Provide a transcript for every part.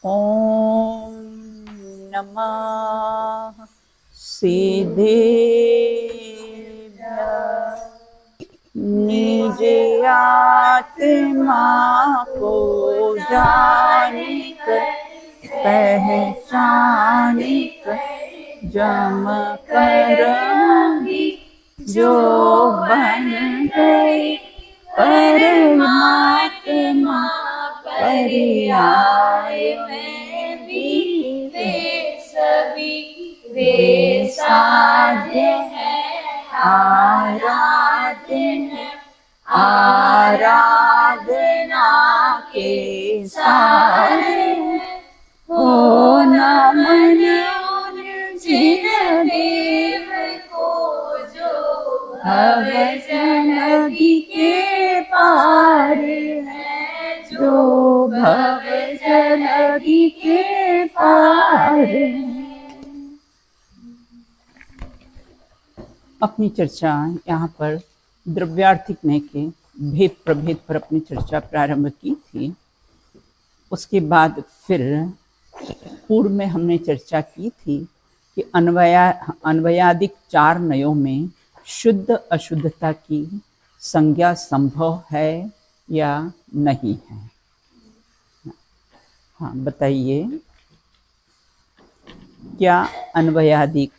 ओम नमः सिद्धेभ्यः। निज आत्मा को जानिक पहचानिक जम करंगी जो बन गई परमात्मा पर्याय में भी वे सभी वे साध्य है आराध्य है आराधना के सारे हो नमन जिन देव को जो भव जलधि के पार है जो भव जलधि के पार। अपनी चर्चा यहाँ पर द्रव्यार्थिकमय के भेद प्रभेद पर अपनी चर्चा प्रारंभ की थी। उसके बाद फिर पूर्व में हमने चर्चा की थी कि अन्वयादिक 4 नयों में शुद्ध अशुद्धता की संज्ञा संभव है या नहीं है। हाँ बताइए, क्या अन्वयादिक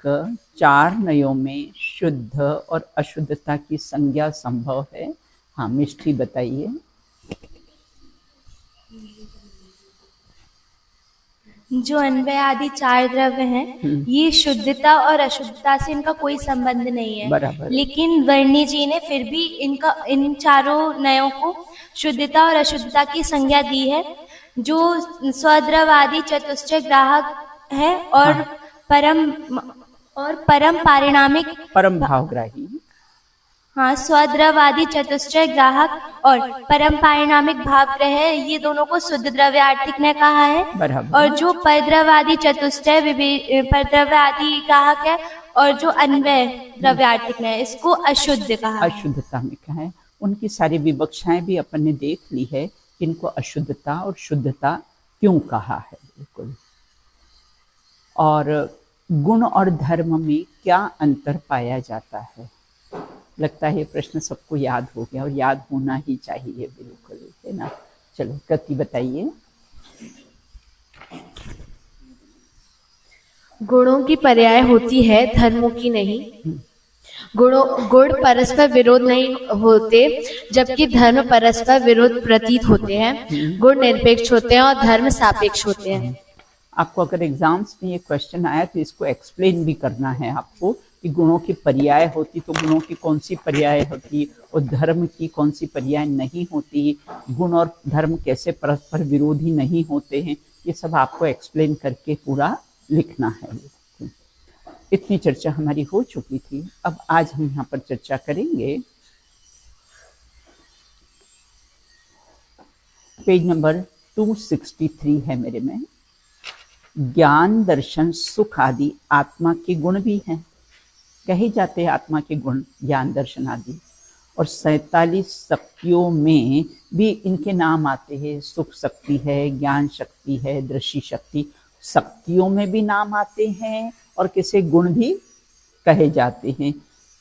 4 नयों में शुद्ध और अशुद्धता की संज्ञा संभव है? हाँ मिष्टी बताइए। जो अन्वय आदि 4 द्रव्य हैं, ये शुद्धता और अशुद्धता से इनका कोई संबंध नहीं है। बराबर। लेकिन वर्णी जी ने फिर भी इन चारों नयों को शुद्धता और अशुद्धता की संज्ञा दी है। जो स्वद्रव आदि चतुष्टय ग्राहक है और परम पारिणामिक परम भावग्राही। हाँ, स्वद्रव आदि चतुष्टय ग्राहक और परम पारिणामिक भावग्रह है, ये दोनों को शुद्ध द्रव्यार्थिक ने कहा है। बराबर। और जो परद्रव आदि चतुष्टय परद्रव्य आदि ग्राहक है और जो अन्वय द्रव्यार्थिक ने इसको अशुद्ध कहा है। अशुद्धता में कहा है। उनकी सारी विवक्षाएं भी अपन ने देख ली है, इनको अशुद्धता और शुद्धता क्यों कहा है। बिल्कुल। और गुण और धर्म में क्या अंतर पाया जाता है? लगता है ये प्रश्न सबको याद हो गया और याद होना ही चाहिए। बिल्कुल, है ना। चलो कृति बताइए। गुणों की पर्याय होती है, धर्मों की नहीं। गुण परस्पर विरोध नहीं होते, जबकि धर्म परस्पर विरोध प्रतीत होते हैं। गुण निरपेक्ष होते हैं और धर्म सापेक्ष होते हैं। आपको अगर एग्जाम्स में ये क्वेश्चन आया तो इसको एक्सप्लेन भी करना है आपको कि गुणों की पर्याय होती तो गुणों की कौन सी पर्याय होती और धर्म की कौन सी पर्याय नहीं होती, गुण और धर्म कैसे परस्पर विरोधी नहीं होते हैं, ये सब आपको एक्सप्लेन करके पूरा लिखना है। इतनी चर्चा हमारी हो चुकी थी। अब आज हम यहाँ पर चर्चा करेंगे पेज नंबर 263 है मेरे में। ज्ञान दर्शन सुख आदि आत्मा के गुण भी हैं, कहे जाते हैं आत्मा के गुण ज्ञान दर्शन आदि। और 47 शक्तियों में भी इनके नाम आते हैं। सुख शक्ति है, ज्ञान शक्ति है, दृष्टि शक्ति, शक्तियों में भी नाम आते हैं और किसी गुण भी कहे जाते हैं।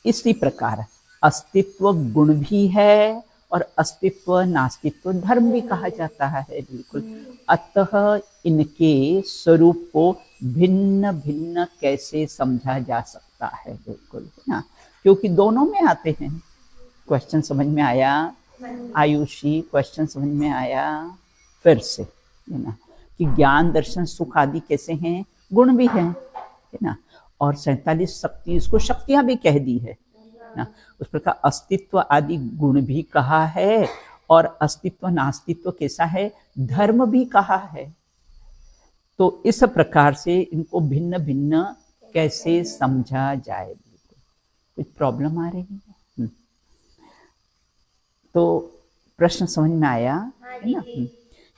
इसी प्रकार अस्तित्व गुण भी है और अस्तित्व नास्तित्व धर्म भी कहा जाता है। बिल्कुल। अतः इनके स्वरूप को भिन्न भिन्न कैसे समझा जा सकता है। बिल्कुल ना, क्योंकि दोनों में आते हैं। क्वेश्चन समझ में आया आयुषी? क्वेश्चन समझ में आया? फिर से है ना कि ज्ञान दर्शन सुख आदि कैसे हैं? गुण भी हैं, है ना। और 47 शक्ति, इसको शक्तियां भी कह दी है ना। उस प्रकार अस्तित्व आदि गुण भी कहा है और अस्तित्व नास्तित्व कैसा है? धर्म भी कहा है। तो इस प्रकार से इनको भिन्न भिन्न कैसे समझा जाए? कुछ प्रॉब्लम आ रही है? तो प्रश्न समझ में आया है ना।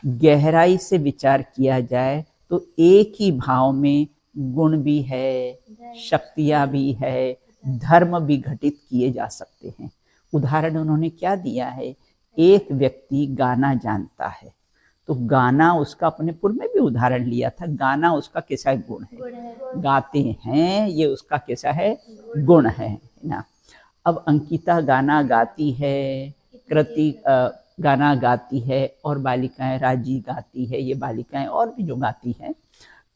गहराई से विचार किया जाए तो एक ही भाव में गुण भी है, शक्तियां भी है, धर्म भी घटित किए जा सकते हैं। उदाहरण उन्होंने क्या दिया है? एक व्यक्ति गाना जानता है तो गाना उसका अपने पूर्व में भी उदाहरण लिया था, गाना उसका कैसा गुण है, गाते हैं ये उसका कैसा है गुण है ना। अब अंकिता गाना गाती है, कृति गाना गाती है, और बालिकाएं, राजी गाती है, ये बालिकाएं और भी जो गाती हैं,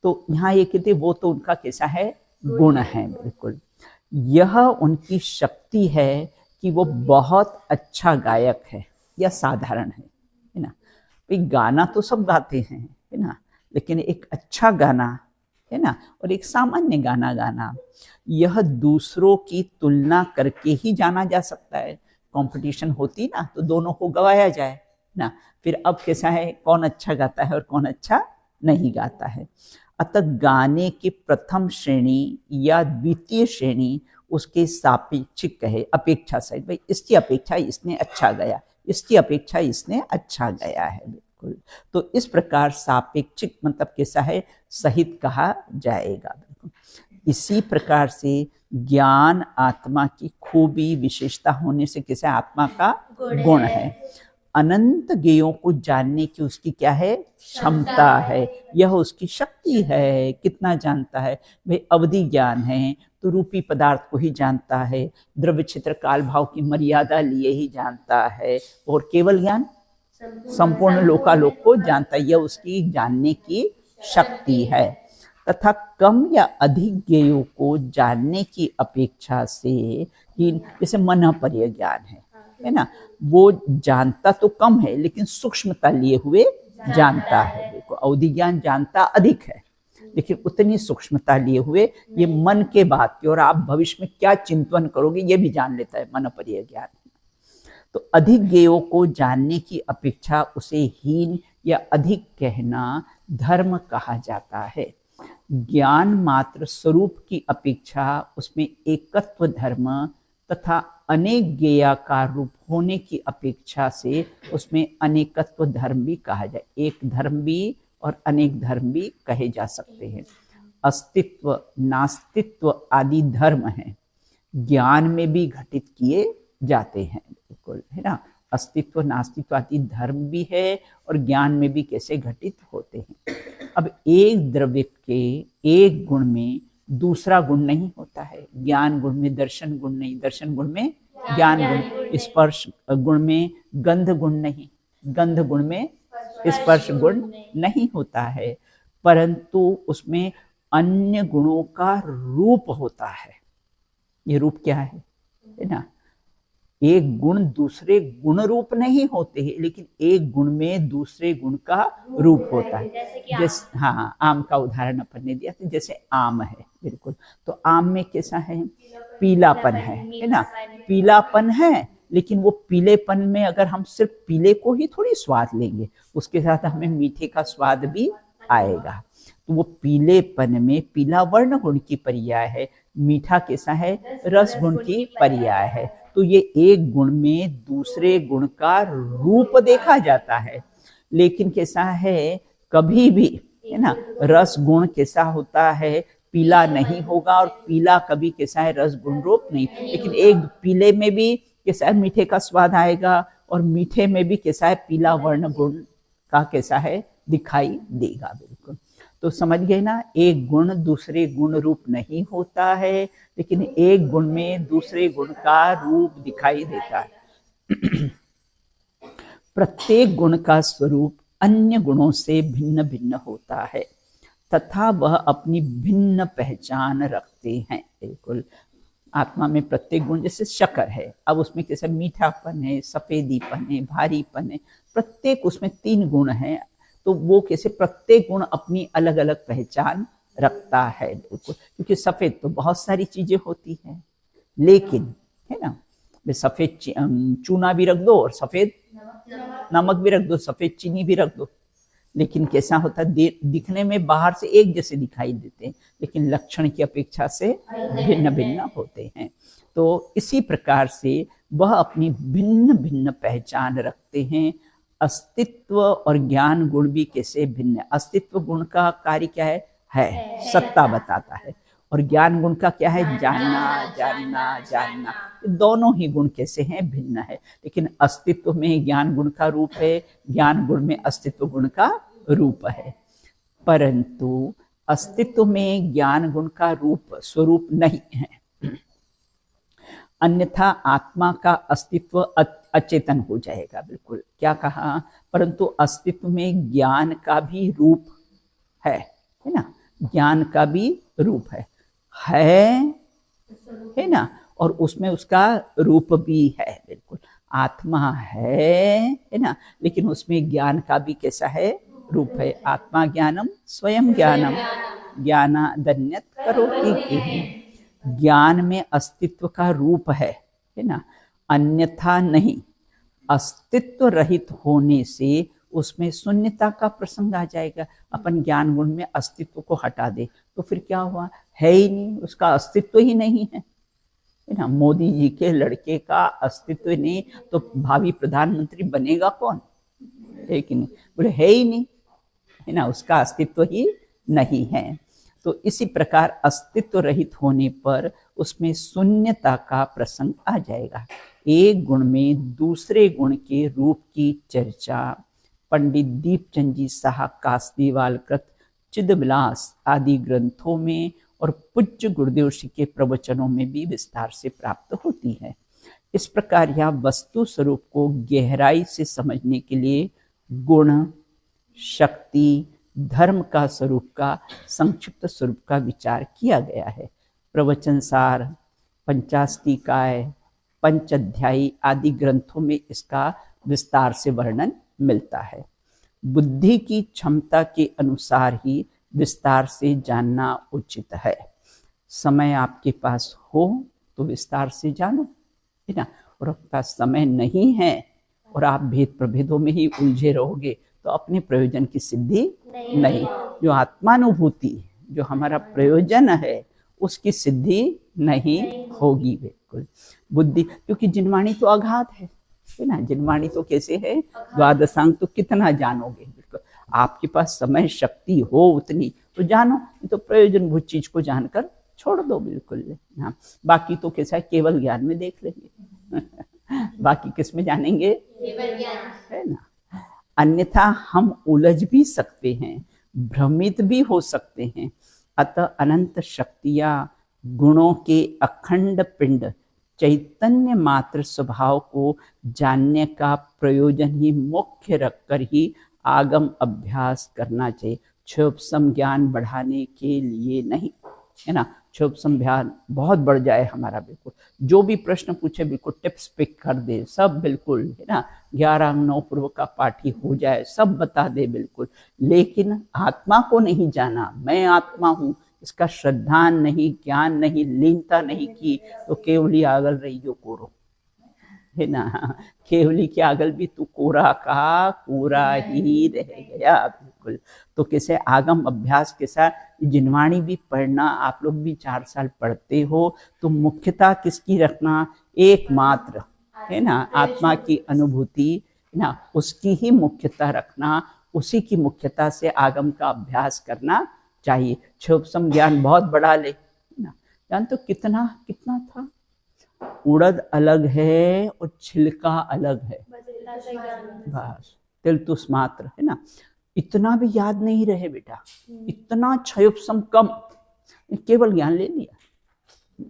तो यहाँ ये कहते वो तो उनका कैसा है गुण है। बिल्कुल यह उनकी शक्ति है कि वो बहुत अच्छा गायक है या साधारण है ना। भाई गाना तो सब गाते हैं है ना, लेकिन एक अच्छा गाना है ना और एक सामान्य गाना गाना, यह दूसरों की तुलना करके ही जाना जा सकता है। कंपटीशन होती ना तो दोनों को गवाया जाए ना, फिर अब कैसा है कौन अच्छा गाता है और कौन अच्छा नहीं गाता है। अतः गाने की प्रथम श्रेणी या द्वितीय श्रेणी उसके सापेक्षिक है, अपेक्षा सहित, भाई इसकी अपेक्षा इसने अच्छा गाया, इसकी अपेक्षा इसने अच्छा गाया है। बिल्कुल, तो इस प्रकार सापेक्षिक मतलब कैसा है सहित कहा जाएगा। बिल्कुल इसी प्रकार से ज्ञान आत्मा की खूबी विशेषता होने से कैसा आत्मा का गुण है। अनंत ज्ञेयों को जानने की उसकी क्या है क्षमता है, यह उसकी शक्ति है। कितना जानता है भाई, अवधि ज्ञान है तो रूपी पदार्थ को ही जानता है, द्रव्य क्षेत्र काल भाव की मर्यादा लिए ही जानता है, और केवल ज्ञान संपूर्ण लोकालोक को जानता है, यह उसकी जानने की शक्ति है। तथा कम या अधिक ज्ञेयों को जानने की अपेक्षा से जैसे मनःपर्य ज्ञान है ना, वो जानता तो कम है लेकिन सूक्ष्मता लिए हुए जानता है। देखो अवधि ज्ञान जानता अधिक है लेकिन उतनी सूक्ष्मता लिए हुए ये मन के बात की और आप भविष्य में क्या चिंतन करोगे ये भी जान लेता है, मनःपर्य ज्ञान। तो अधिक ज्ञेयों को जानने की अपेक्षा उसे हीन या अधिक कहना धर्म कहा जाता है। ज्ञान मात्र स्वरूप की अपेक्षा उसमें एकत्व धर्म तथा अनेक ज्ञेयाकार रूप होने की अपेक्षा से उसमें अनेकत्व धर्म भी कहा जाए। एक धर्म भी और अनेक धर्म भी कहे जा सकते हैं। अस्तित्व नास्तित्व आदि धर्म हैं, ज्ञान में भी घटित किए जाते हैं। बिल्कुल है ना, अस्तित्व नास्तित्व आदि धर्म भी है और ज्ञान में भी कैसे घटित होते हैं। अब एक द्रव्य के एक गुण में दूसरा गुण नहीं होता है, ज्ञान गुण में दर्शन गुण नहीं, दर्शन गुण में ज्ञान गुण, स्पर्श गुण में गंध गुण नहीं, गंध गुण में स्पर्श गुण नहीं होता है, परंतु उसमें अन्य गुणों का रूप होता है। ये रूप क्या है ना, एक गुण दूसरे गुण रूप नहीं होते हैं लेकिन एक गुण में दूसरे गुण का रूप होता है। जैसे हाँ आम का उदाहरण अपन ने दिया था, जैसे आम है बिल्कुल, तो आम में कैसा है पीलापन है ना, पीलापन है लेकिन वो पीलेपन में अगर हम सिर्फ पीले को ही थोड़ी स्वाद लेंगे, उसके साथ हमें मीठे का स्वाद भी आएगा। तो वो पीलेपन में पीला वर्ण गुण की पर्याय है, मीठा कैसा है रस गुण की पर्याय है। तो ये एक गुण में दूसरे गुण का रूप देखा जाता है, लेकिन कैसा है कभी भी है ना रस गुण कैसा होता है पीला नहीं होगा और पीला कभी कैसा है रस गुण रूप नहीं, लेकिन एक पीले में भी कैसा है मीठे का स्वाद आएगा और मीठे में भी कैसा है पीला वर्ण गुण का कैसा है दिखाई देगा। बिल्कुल, तो समझ गए ना, एक गुण दूसरे गुण रूप नहीं होता है लेकिन एक गुण में दूसरे गुण का रूप दिखाई देता है। प्रत्येक गुण का स्वरूप अन्य गुणों से भिन्न भिन्न होता है तथा वह अपनी भिन्न पहचान रखते हैं। बिल्कुल, आत्मा में प्रत्येक गुण, जैसे शक्कर है, अब उसमें कैसे मीठापन है, सफेदीपन है, भारीपन है, प्रत्येक उसमें 3 गुण हैं, तो वो कैसे प्रत्येक गुण अपनी अलग अलग पहचान रखता है। बिल्कुल, क्योंकि सफेद तो बहुत सारी चीजें होती हैं, लेकिन है ना सफेद चूना भी रख दो और सफेद नमक भी रख दो, सफेद चीनी भी रख दो, लेकिन कैसा होता है दिखने में बाहर से एक जैसे दिखाई देते हैं लेकिन लक्षण की अपेक्षा से भिन्न भिन्न होते हैं। तो इसी प्रकार से वह अपनी भिन्न भिन्न पहचान रखते हैं। अस्तित्व और ज्ञान गुण भी कैसे भिन्न है। अस्तित्व गुण का कार्य क्या है सत्ता बताता है, और ज्ञान गुण का क्या है? जानना, जानना, जानना। दोनों ही गुण कैसे हैं? भिन्न है। लेकिन अस्तित्व में ज्ञान गुण का रूप है, ज्ञान गुण में अस्तित्व गुण का रूप है। परंतु अस्तित्व में ज्ञान गुण का रूप स्वरूप नहीं है, अन्यथा आत्मा का अस्तित्व अचेतन हो जाएगा। बिल्कुल क्या कहा? परंतु अस्तित्व में ज्ञान का भी रूप है ना? ज्ञान का भी रूप है ना? और उसमें उसका रूप भी है। बिल्कुल आत्मा है ना? लेकिन उसमें ज्ञान का भी कैसा है? रूप है। आत्मा ज्ञानम स्वयं ज्ञानम ज्ञानादन्यत करोति किम। ज्ञान में अस्तित्व का रूप है ना? अन्यथा नहीं। अस्तित्व रहित होने से उसमें शून्यता का प्रसंग आ जाएगा। अपन ज्ञान गुण में अस्तित्व को हटा दे तो फिर क्या हुआ? है ही नहीं, उसका अस्तित्व ही नहीं है ना? मोदी जी के लड़के का अस्तित्व नहीं तो भावी प्रधानमंत्री बनेगा कौन? है कि नहीं? बोले है ही नहीं, है ना? उसका अस्तित्व ही नहीं है। तो इसी प्रकार अस्तित्व रहित होने पर उसमें शून्यता का प्रसंग आ जाएगा। एक गुण में दूसरे गुण के रूप की चर्चा पंडित दीपचंद जी साहा कासदीवालकृत चिदविलास आदि ग्रंथों में और पूज्य गुरुदेव जी के प्रवचनों में भी विस्तार से प्राप्त होती है। इस प्रकार यह वस्तु स्वरूप को गहराई से समझने के लिए गुण, शक्ति, धर्म का स्वरूप का संक्षिप्त स्वरूप का विचार किया गया है। प्रवचन सार, पंचास्तिकाय, पंचाध्यायी आदि ग्रंथों में इसका विस्तार से वर्णन मिलता है। बुद्धि की क्षमता के अनुसार ही विस्तार से जानना उचित है। समय आपके पास हो तो विस्तार से जानो, है ना? और आपके पास समय नहीं है और आप भेद प्रभेदों में ही उलझे रहोगे तो अपने प्रयोजन की सिद्धि नहीं। जो आत्मानुभूति, जो हमारा प्रयोजन है, उसकी सिद्धि नहीं होगी। बिल्कुल बुद्धि, क्योंकि जिनवाणी तो अगाध है ना? जिनवाणी तो कैसे है? द्वादशांग तो कितना जानोगे? बिल्कुल आपके पास समय शक्ति हो उतनी तो जानो, तो प्रयोजनभूत चीज को जानकर छोड़ दो। बिल्कुल हाँ, बाकी तो कैसा है? केवल ज्ञान में देख लेंगे बाकी किस में जानेंगे? केवल ज्ञान, है ना? अन्यथा हम उलझ भी सकते हैं, भ्रमित भी हो सकते हैं। अतः अनंत शक्तियां, गुणों के अखंड पिंड, चैतन्य मात्र स्वभाव को जानने का प्रयोजन ही मुख्य रखकर ही आगम अभ्यास करना चाहिए, क्षोभसम ज्ञान बढ़ाने के लिए नहीं, है ना? क्षोभसम ज्ञान बहुत बढ़ जाए हमारा, बिल्कुल जो भी प्रश्न पूछे बिल्कुल टिप्स पिक कर दे, सब बिल्कुल, है ना? 11 अंग 9 पूर्व का पाठी हो जाए, सब बता दे बिल्कुल। लेकिन आत्मा को नहीं जाना, मैं आत्मा हूँ, इसका श्रद्धा नहीं, ज्ञान नहीं, लीनता नहीं की तो केवली आगल रही जो कोरो, है ना? केवली की आगल भी तू कोरा का कोरा ही रह गया। बिल्कुल तो कैसे आगम अभ्यास के साथ जिनवाणी भी पढ़ना, आप लोग भी 4 साल पढ़ते हो तो मुख्यता किसकी रखना? एकमात्र, है ना? आत्मा की अनुभूति, है ना? उसकी ही मुख्यता रखना, उसी की मुख्यता से आगम का अभ्यास करना चाहिए। क्षोभसम ज्ञान बहुत बढ़ा ले, है ना? जान तो कितना कितना था? उड़द अलग है और छिलका अलग है, बस तिलतुस मात्र, है ना? इतना भी याद नहीं रहे बेटा, इतना क्षयोपसम कम, केवल ज्ञान ले लिया,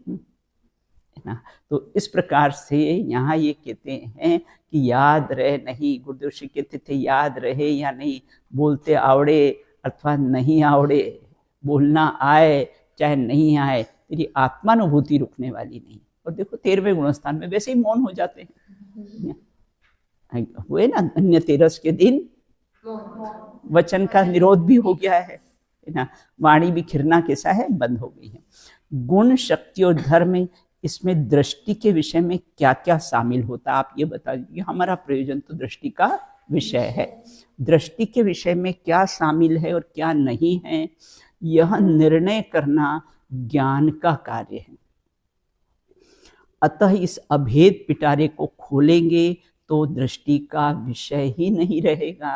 है ना? तो इस प्रकार से यहाँ ये कहते हैं कि याद रहे नहीं, गुरुदेव जी कहते थे याद रहे या नहीं, बोलते आवड़े अथवा नहीं आवड़े, बोलना आए चाहे नहीं आए, तेरी आत्मानुभूति रुकने वाली नहीं। और देखो 13वें गुणस्थान में वैसे ही मौन हो जाते हैं, हुए ना? अन्य तेरस के दिन वचन का निरोध भी हो गया है ना? वाणी भी खिरना कैसा है? बंद हो गई है। गुण, शक्ति और धर्म, इसमें दृष्टि के विषय में क्या क्या शामिल होता है आप ये बता दीजिए। हमारा प्रयोजन तो दृष्टि का विषय है, दृष्टि के विषय में क्या शामिल है और क्या नहीं है, यह निर्णय करना ज्ञान का कार्य है। अतः इस अभेद पिटारे को खोलेंगे तो दृष्टि का विषय ही नहीं रहेगा,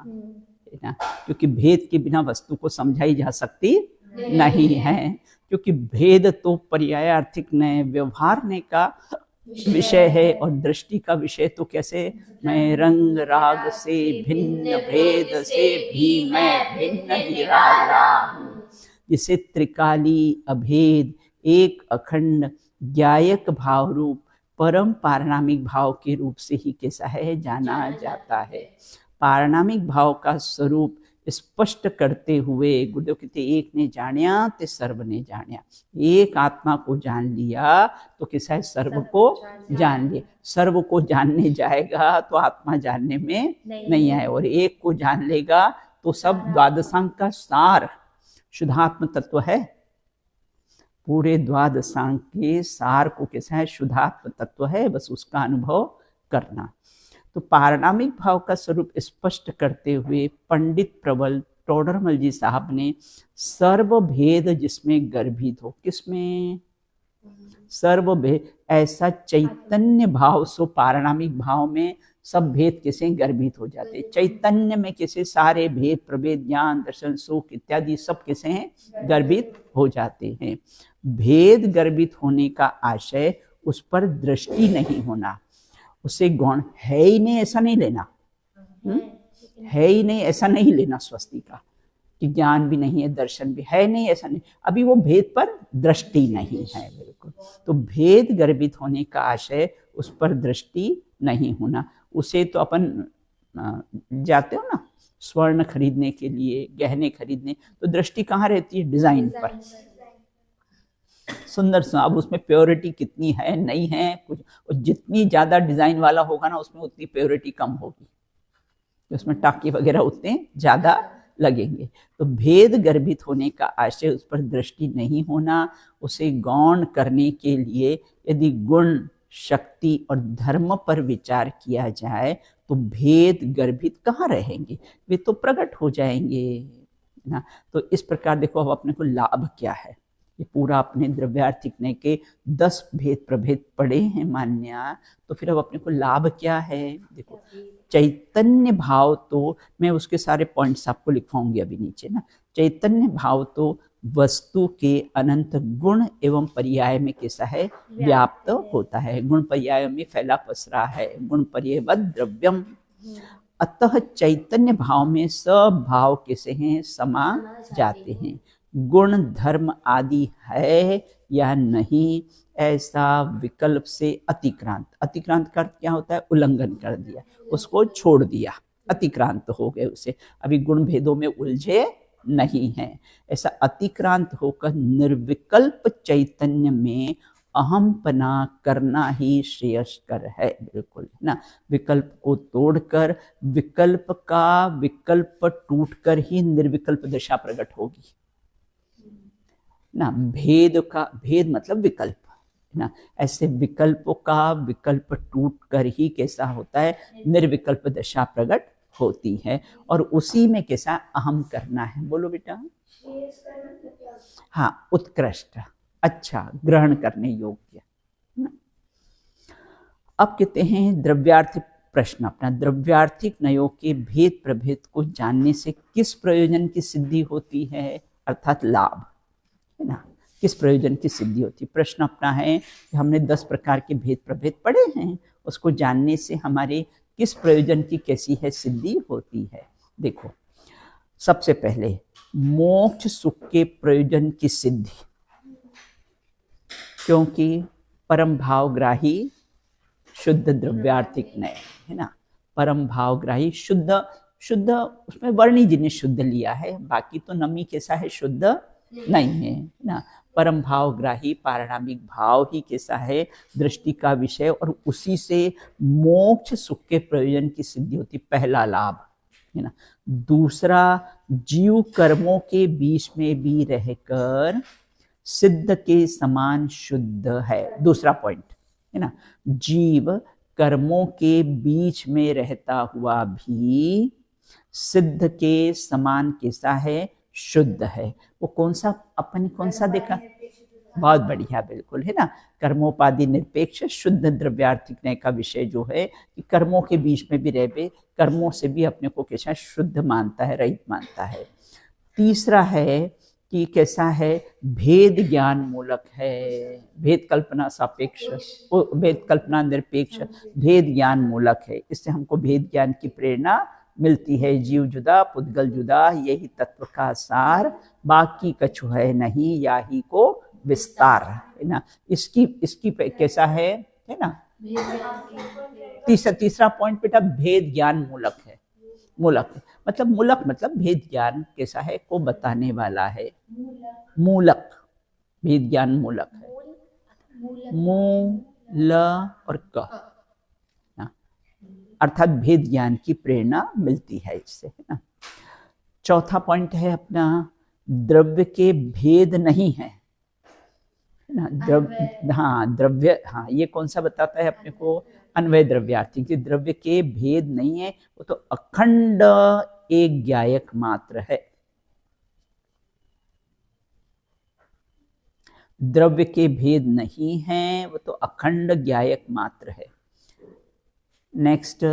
है ना? क्योंकि भेद के बिना वस्तु को समझाई जा सकती नहीं है। क्योंकि भेद तो पर्यायार्थिक नए व्यवहारने का विषय है और दृष्टि का विषय तो कैसे, मैं रंग राग से भिन्न भेद से भी मैं भिन्न निराला हूँ। जिसे त्रिकाली अभेद एक अखंड ज्ञायक भाव रूप परम पारणामिक भाव के रूप से ही कैसा है, जाना जाता है। पारणामिक भाव का स्वरूप स्पष्ट करते हुए गुरुदेव कहते एक ने जानिया ते सर्व ने जानिया। एक आत्मा को जान लिया तो कैसा है, सर्व को जान लिया। सर्व को जानने जाएगा तो आत्मा जानने में नहीं आए, और एक को जान लेगा तो सब द्वादशांग का सार शुद्धात्म तत्व है। पूरे द्वादशांग के सार को कैसा है, शुद्धात्म तत्व है, बस उसका अनुभव करना। तो पारणामिक भाव का स्वरूप स्पष्ट करते हुए पंडित प्रबल टोडरमल जी साहब ने सर्वभेद जिसमें गर्भित हो, किसमें, सर्वभेद, ऐसा चैतन्य भाव सो पारणामिक भाव में सब भेद कैसे गर्भित हो जाते, चैतन्य में कैसे सारे भेद प्रभेद ज्ञान दर्शन सुख इत्यादि सब कैसे हैं, गर्भित हो जाते हैं। भेद गर्भित होने का आशय उस पर दृष्टि नहीं होना, उसे गौण है ही नहीं ऐसा नहीं लेना, है ही नहीं ऐसा नहीं लेना स्वस्ति का, कि ज्ञान भी नहीं है दर्शन भी है नहीं ऐसा नहीं, अभी वो भेद पर दृष्टि नहीं है बिल्कुल। तो भेद गर्भित होने का आशय उस पर दृष्टि नहीं होना। उसे तो अपन जाते हो ना स्वर्ण खरीदने के लिए, गहने खरीदने, तो दृष्टि कहाँ रहती है, डिजाइन पर, सुंदर सा। अब उसमें प्योरिटी कितनी है नहीं है कुछ, और जितनी ज्यादा डिजाइन वाला होगा ना उसमें उतनी प्योरिटी कम होगी, उसमें टाके वगैरह उतने ज्यादा लगेंगे। तो भेद गर्भित होने का आशय उस पर दृष्टि नहीं होना। उसे गौण करने के लिए यदि गुण शक्ति और धर्म पर विचार किया जाए तो भेद गर्भित कहाँ रहेंगे, वे तो प्रकट हो जाएंगे ना। तो इस प्रकार देखो अब अपने को लाभ क्या है, ये पूरा अपने द्रव्यार्थिक ने के 10 भेद प्रभेद पढ़े हैं मान्या, तो फिर अब अपने को लाभ क्या है। देखो चैतन्य भाव तो, मैं उसके सारे पॉइंट्स आपको लिखवाऊंगी अभी नीचे ना। चैतन्य भाव तो वस्तु के अनंत गुण एवं पर्याय में कैसा है, व्याप्त होता है, गुण पर्याय में फैला पसरा है, गुण पर्यायवद द्रव्यम। अतः चैतन्य भाव में सब भाव कैसे हैं, समा जाते हैं। गुण धर्म आदि है या नहीं, ऐसा विकल्प से अतिक्रांत, अतिक्रांत का अर्थ क्या होता है, उल्लंघन कर दिया, उसको छोड़ दिया, अतिक्रांत हो गए उसे, अभी गुण भेदों में उलझे नहीं है। ऐसा अतिक्रांत होकर निर्विकल्प चैतन्य में अहमपना करना ही श्रेयस्कर है, बिल्कुल ना। विकल्प को तोड़कर विकल्प का विकल्प टूटकर ही निर्विकल्प दशा प्रकट होगी ना। भेद का, भेद मतलब विकल्प ना, ऐसे विकल्पों का विकल्प टूट कर ही कैसा होता है, निर्विकल्प दशा प्रकट होती है। और उसी में कैसा अहम करना है, बोलो बेटा, हाँ, उत्कृष्ट, अच्छा, ग्रहण करने योग्य ना। अब कहते हैं द्रव्यार्थिक प्रश्न अपना, द्रव्यार्थिक नयों के भेद प्रभेद को जानने से किस प्रयोजन की सिद्धि होती है, अर्थात लाभ है ना, किस प्रयोजन की सिद्धि होती। प्रश्न अपना है कि हमने 10 प्रकार के भेद प्रभेद पढ़े हैं, उसको जानने से हमारे किस प्रयोजन की कैसी है सिद्धि होती है। देखो सबसे पहले मोक्ष सुख के प्रयोजन की सिद्धि, क्योंकि परम भावग्राही शुद्ध द्रव्यार्थिक नय है ना, परम भावग्राही शुद्ध, शुद्ध उसमें वर्णी जी ने शुद्ध लिया है, बाकी तो नमी कैसा है, शुद्ध नहीं है ना। परम भावग्राही पारणामिक भाव ही कैसा है, दृष्टि का विषय, और उसी से मोक्ष सुख के प्रयोजन की सिद्धि होती, पहला लाभ है ना। दूसरा, जीव कर्मों के बीच में भी रहकर सिद्ध के समान शुद्ध है, दूसरा पॉइंट है ना। जीव कर्मों के बीच में रहता हुआ भी सिद्ध के समान कैसा है, शुद्ध है। वो कौन सा, अपन कौन सा देखा, बहुत बढ़िया, बिल्कुल है ना। कर्मोपाधि निरपेक्ष शुद्ध द्रव्यार्थिक नय का विषय जो है कि कर्मों के बीच में भी रहे, कर्मों से भी अपने को कैसा शुद्ध मानता है, रहित मानता है। तीसरा है कि कैसा है, भेद ज्ञान मूलक है, भेद कल्पना सापेक्ष, भेद कल्पना निरपेक्ष, भेद ज्ञान मूलक है। इससे हमको भेद ज्ञान की प्रेरणा मिलती है। जीव जुदा पुद्गल जुदा, यही तत्व का सार, बाकी कछु है नहीं, याही को विस्तार, है ना। इसकी कैसा है ना। तीसरा पॉइंट बेटा भेद ज्ञान मूलक है। मूलक मतलब भेद ज्ञान कैसा है को बताने वाला है। मूलक, भेद ज्ञान मूलक है। मूल और क, अर्थात भेद ज्ञान की प्रेरणा मिलती है इससे, है ना। चौथा पॉइंट है अपना, द्रव्य के भेद नहीं है ना। द्रव्य, हाँ ये कौन सा बताता है अपने को, अन्वय द्रव्यार्थी, कि द्रव्य के भेद नहीं है, वो तो अखंड एक ज्ञायक मात्र है। द्रव्य के भेद नहीं है, वो तो अखंड ज्ञायक मात्र है। नेक्स्ट,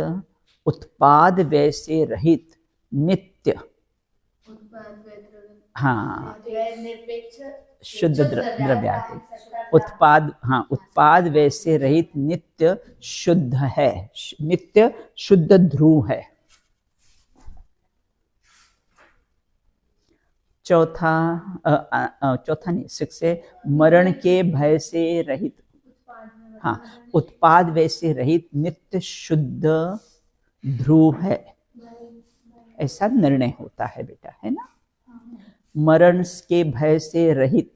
उत्पाद व्यय से रहित नित्य, हाँ शुद्ध द्रव्यार्थी, उत्पाद व्यय से रहित नित्य शुद्ध है, नित्य शुद्ध ध्रुव है। चौथा नहीं, 6 है, मरण के भय से रहित, हाँ उत्पाद व्यय से रहित नित्य शुद्ध ध्रुव है, ऐसा निर्णय होता है बेटा, है ना। मरण के भय से रहित,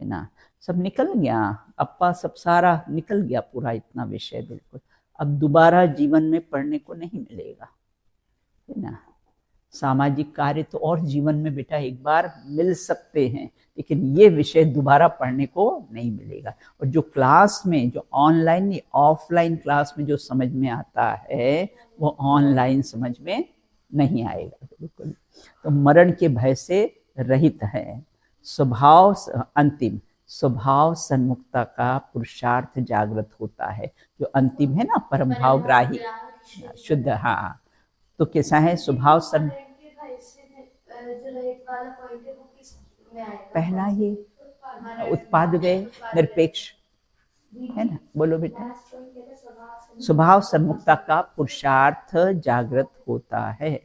है ना, सब निकल गया, अपा सब सारा निकल गया पूरा इतना विषय, बिल्कुल अब दोबारा जीवन में पढ़ने को नहीं मिलेगा, है ना। सामाजिक कार्य तो और जीवन में बेटा एक बार मिल सकते हैं, लेकिन ये विषय दोबारा पढ़ने को नहीं मिलेगा। और जो क्लास में, जो ऑनलाइन ऑफलाइन क्लास में जो समझ में आता है, वो ऑनलाइन समझ में नहीं आएगा बिल्कुल। तो मरण के भय से रहित है। स्वभाव, अंतिम, स्वभाव सन्मुखता का पुरुषार्थ जागृत होता है। जो अंतिम है ना, परम भावग्राही शुद्ध, हाँ तो कैसा है स्वभाव पहला ये उत्पाद व्यय निरपेक्ष, है ना, बोलो बेटा। स्वभाव सन्मुखता का पुरुषार्थ जागृत होता है।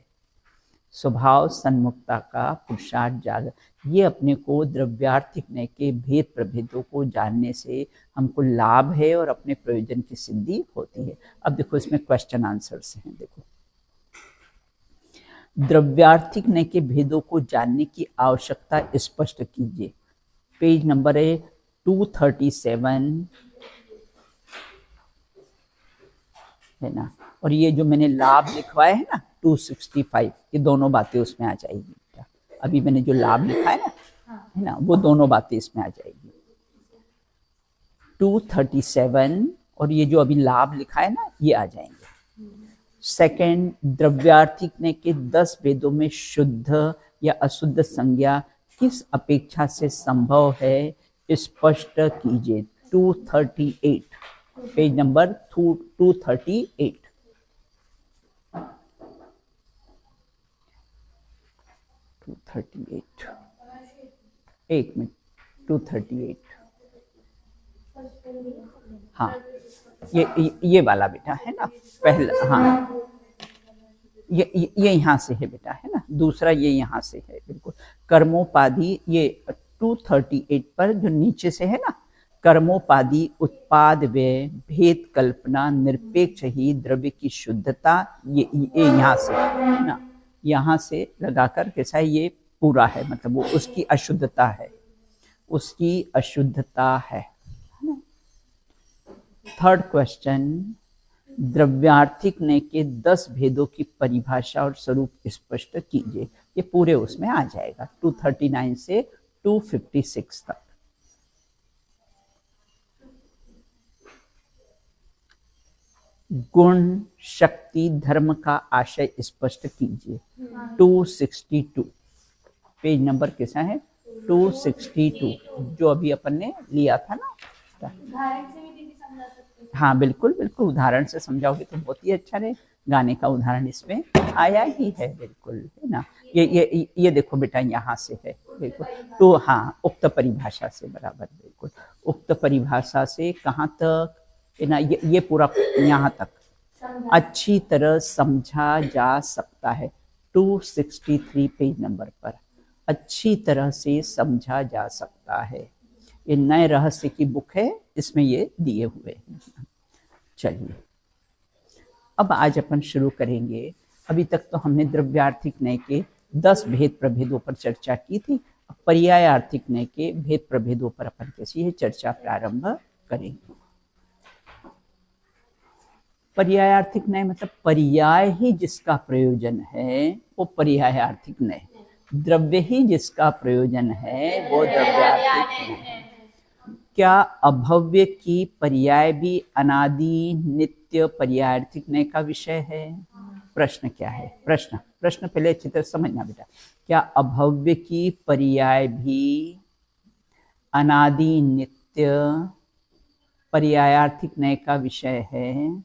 स्वभाव सन्मुखता का पुरुषार्थ जागृत, ये अपने को द्रव्यार्थिक नय के भेद प्रभेदों को जानने से हमको लाभ है और अपने प्रयोजन की सिद्धि होती है। अब देखो इसमें क्वेश्चन आंसर्स हैं। देखो, द्रव्यार्थिक नय के भेदों को जानने की आवश्यकता स्पष्ट कीजिए। पेज नंबर है 237, है ना। और ये जो मैंने लाभ लिखवाए है ना 265, ये दोनों बातें उसमें आ जाएगी। अभी मैंने जो लाभ लिखा है ना, है ना, वो दोनों बातें इसमें आ जाएगी। 237 और ये जो अभी लाभ लिखा है ना, ये आ जाएंगे। सेकंड, द्रव्यार्थिक ने के 10 भेदों में शुद्ध या अशुद्ध संज्ञा किस अपेक्षा से संभव है, स्पष्ट कीजिए। 238, पेज नंबर 238। 238, एक मिनट, 238, हाँ ये वाला बेटा है ना, पहला, हाँ ये यहाँ से है बेटा, है ना। दूसरा ये यहाँ से है, बिल्कुल कर्मोपाधि, ये 238 पर जो नीचे से है ना, कर्मोपाधि उत्पाद व्यय भेद कल्पना निरपेक्ष ही द्रव्य की शुद्धता, ये यहाँ से है ना, यहाँ से लगाकर कैसा है, ये पूरा है, मतलब वो उसकी अशुद्धता है, उसकी अशुद्धता है। थर्ड क्वेश्चन, द्रव्यार्थिक नय के 10 भेदों की परिभाषा और स्वरूप स्पष्ट कीजिए। ये पूरे उसमें आ जाएगा 239 से 256 तक। गुण शक्ति धर्म का आशय स्पष्ट कीजिए। 262, पेज नंबर कैसा है 262, जो अभी अपन ने लिया था ना। हाँ बिल्कुल बिल्कुल, उदाहरण से समझाओगे तो बहुत ही अच्छा रहे। गाने का उदाहरण इसमें आया ही है, बिल्कुल, है ना। ये देखो बेटा, यहाँ से है, बिल्कुल। तो हाँ, उक्त परिभाषा से बराबर, बिल्कुल। उक्त परिभाषा से कहाँ तक, है ना, ये पूरा यहाँ तक अच्छी तरह समझा जा सकता है। 263 पेज नंबर पर अच्छी तरह से समझा जा सकता है। ये नए रहस्य की बुक है, इसमें ये दिए हुए हैं। चलिए, अब आज अपन शुरू करेंगे। अभी तक तो हमने द्रव्यार्थिक नय के 10 भेद प्रभेदों पर चर्चा की थी। अब पर्याय आर्थिक नय के भेद प्रभेदों पर अपन कैसी है चर्चा प्रारंभ करेंगे। पर्यायार्थिक नय मतलब पर्याय ही जिसका प्रयोजन है वो पर्यायार्थिक नय, द्रव्य ही जिसका प्रयोजन है वो द्रव्यार्थिक नय। क्या अभव्य की पर्याय भी अनादि नित्य पर्यायार्थिक नय का विषय है? प्रश्न क्या है? प्रश्न पहले अच्छी तरह समझना बेटा। क्या अभव्य की पर्याय भी अनादि नित्य पर्यायार्थिक नय का विषय है?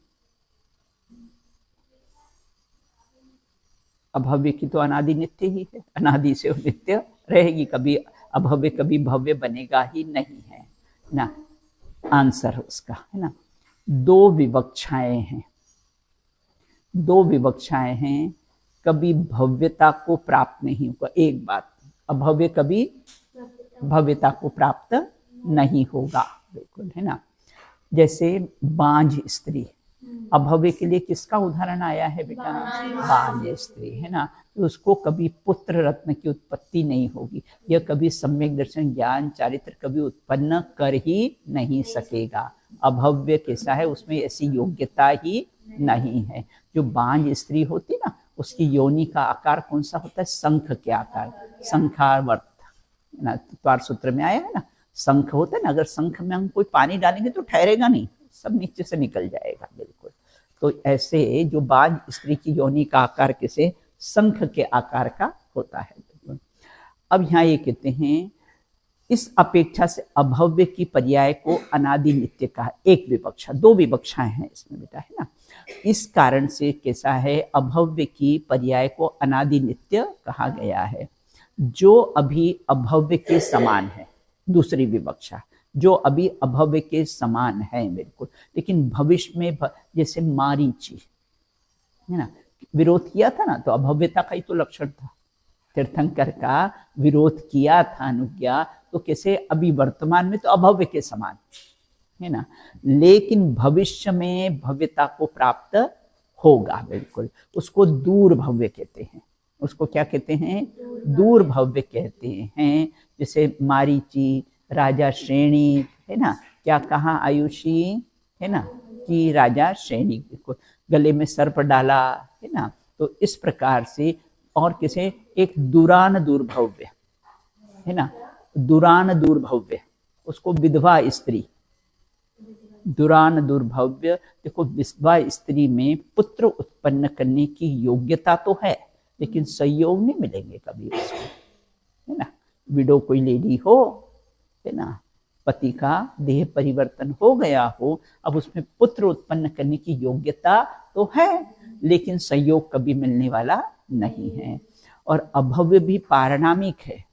अभव्य की तो अनादि नित्य ही है, अनादि से नित्य रहेगी, कभी अभव्य कभी भव्य बनेगा ही नहीं है ना। आंसर उसका है ना, दो विवक्षाएं हैं, कभी भव्यता को प्राप्त नहीं होगा। एक बात, अभव्य कभी भव्यता को प्राप्त नहीं होगा, बिल्कुल, है ना। जैसे बांझ स्त्री, अभव्य के लिए किसका उदाहरण आया है बेटा? बांझ स्त्री, है ना। तो उसको कभी पुत्र रत्न की उत्पत्ति नहीं होगी, यह कभी सम्यक दर्शन ज्ञान चारित्र कभी उत्पन्न कर ही नहीं सकेगा। अभव्य कैसा है, उसमें ऐसी योग्यता ही नहीं है। जो बांझ स्त्री होती ना, उसकी योनि का आकार कौन सा होता है? शंख के आकार, शंखावर्त, है ना। त्वार सूत्र में आया है ना, शंख होता है ना, अगर शंख में हम कोई पानी डालेंगे तो ठहरेगा नहीं, सब नीचे से निकल जाएगा, बिल्कुल। तो ऐसे जो बांझ स्त्री की योनि का आकार किसे? शंख के आकार का होता है, बिल्कुल। अब यहाँ ये कहते हैं, इस अपेक्षा से अभव्य की पर्याय को अनादि नित्य कहा। एक विवक्षा, दो विवक्षाएं हैं इसमें बेटा, है ना। इस कारण से कैसा है, अभव्य की पर्याय को अनादि नित्य कहा गया है, जो अभी अभव्य के समान है। दूसरी विवक्षा, जो अभी अभव्य के समान है, बिल्कुल, लेकिन भविष्य में जैसे मारीची, है ना, विरोध किया था ना, तो अभव्यता का ही तो लक्षण था। तीर्थंकर का विरोध किया था अनुज्ञा, तो कैसे अभी वर्तमान में तो अभव्य के समान, है ना, लेकिन भविष्य में भव्यता को प्राप्त होगा, बिल्कुल। उसको दूर भव्य कहते हैं। उसको क्या कहते हैं? दूर भव्य कहते हैं। जैसे मारीची, राजा श्रेणी, है ना, क्या कहा आयुषी, है ना, कि राजा श्रेणी को गले में सर्प डाला, है ना। तो इस प्रकार से, और किसे? एक दुरान दुर्भव्य, है ना, दुरान दुर्भव्य, उसको विधवा स्त्री, दुरान दुर्भव्य। देखो, विधवा स्त्री में पुत्र उत्पन्न करने की योग्यता तो है, लेकिन संयोग नहीं मिलेंगे कभी उसको, है ना। विडो कोई लेडी हो, है ना, पति का देह परिवर्तन हो गया हो, अब उसमें पुत्र उत्पन्न करने की योग्यता तो है, लेकिन संयोग कभी मिलने वाला नहीं है। और अभव्य भी पारणामिक है।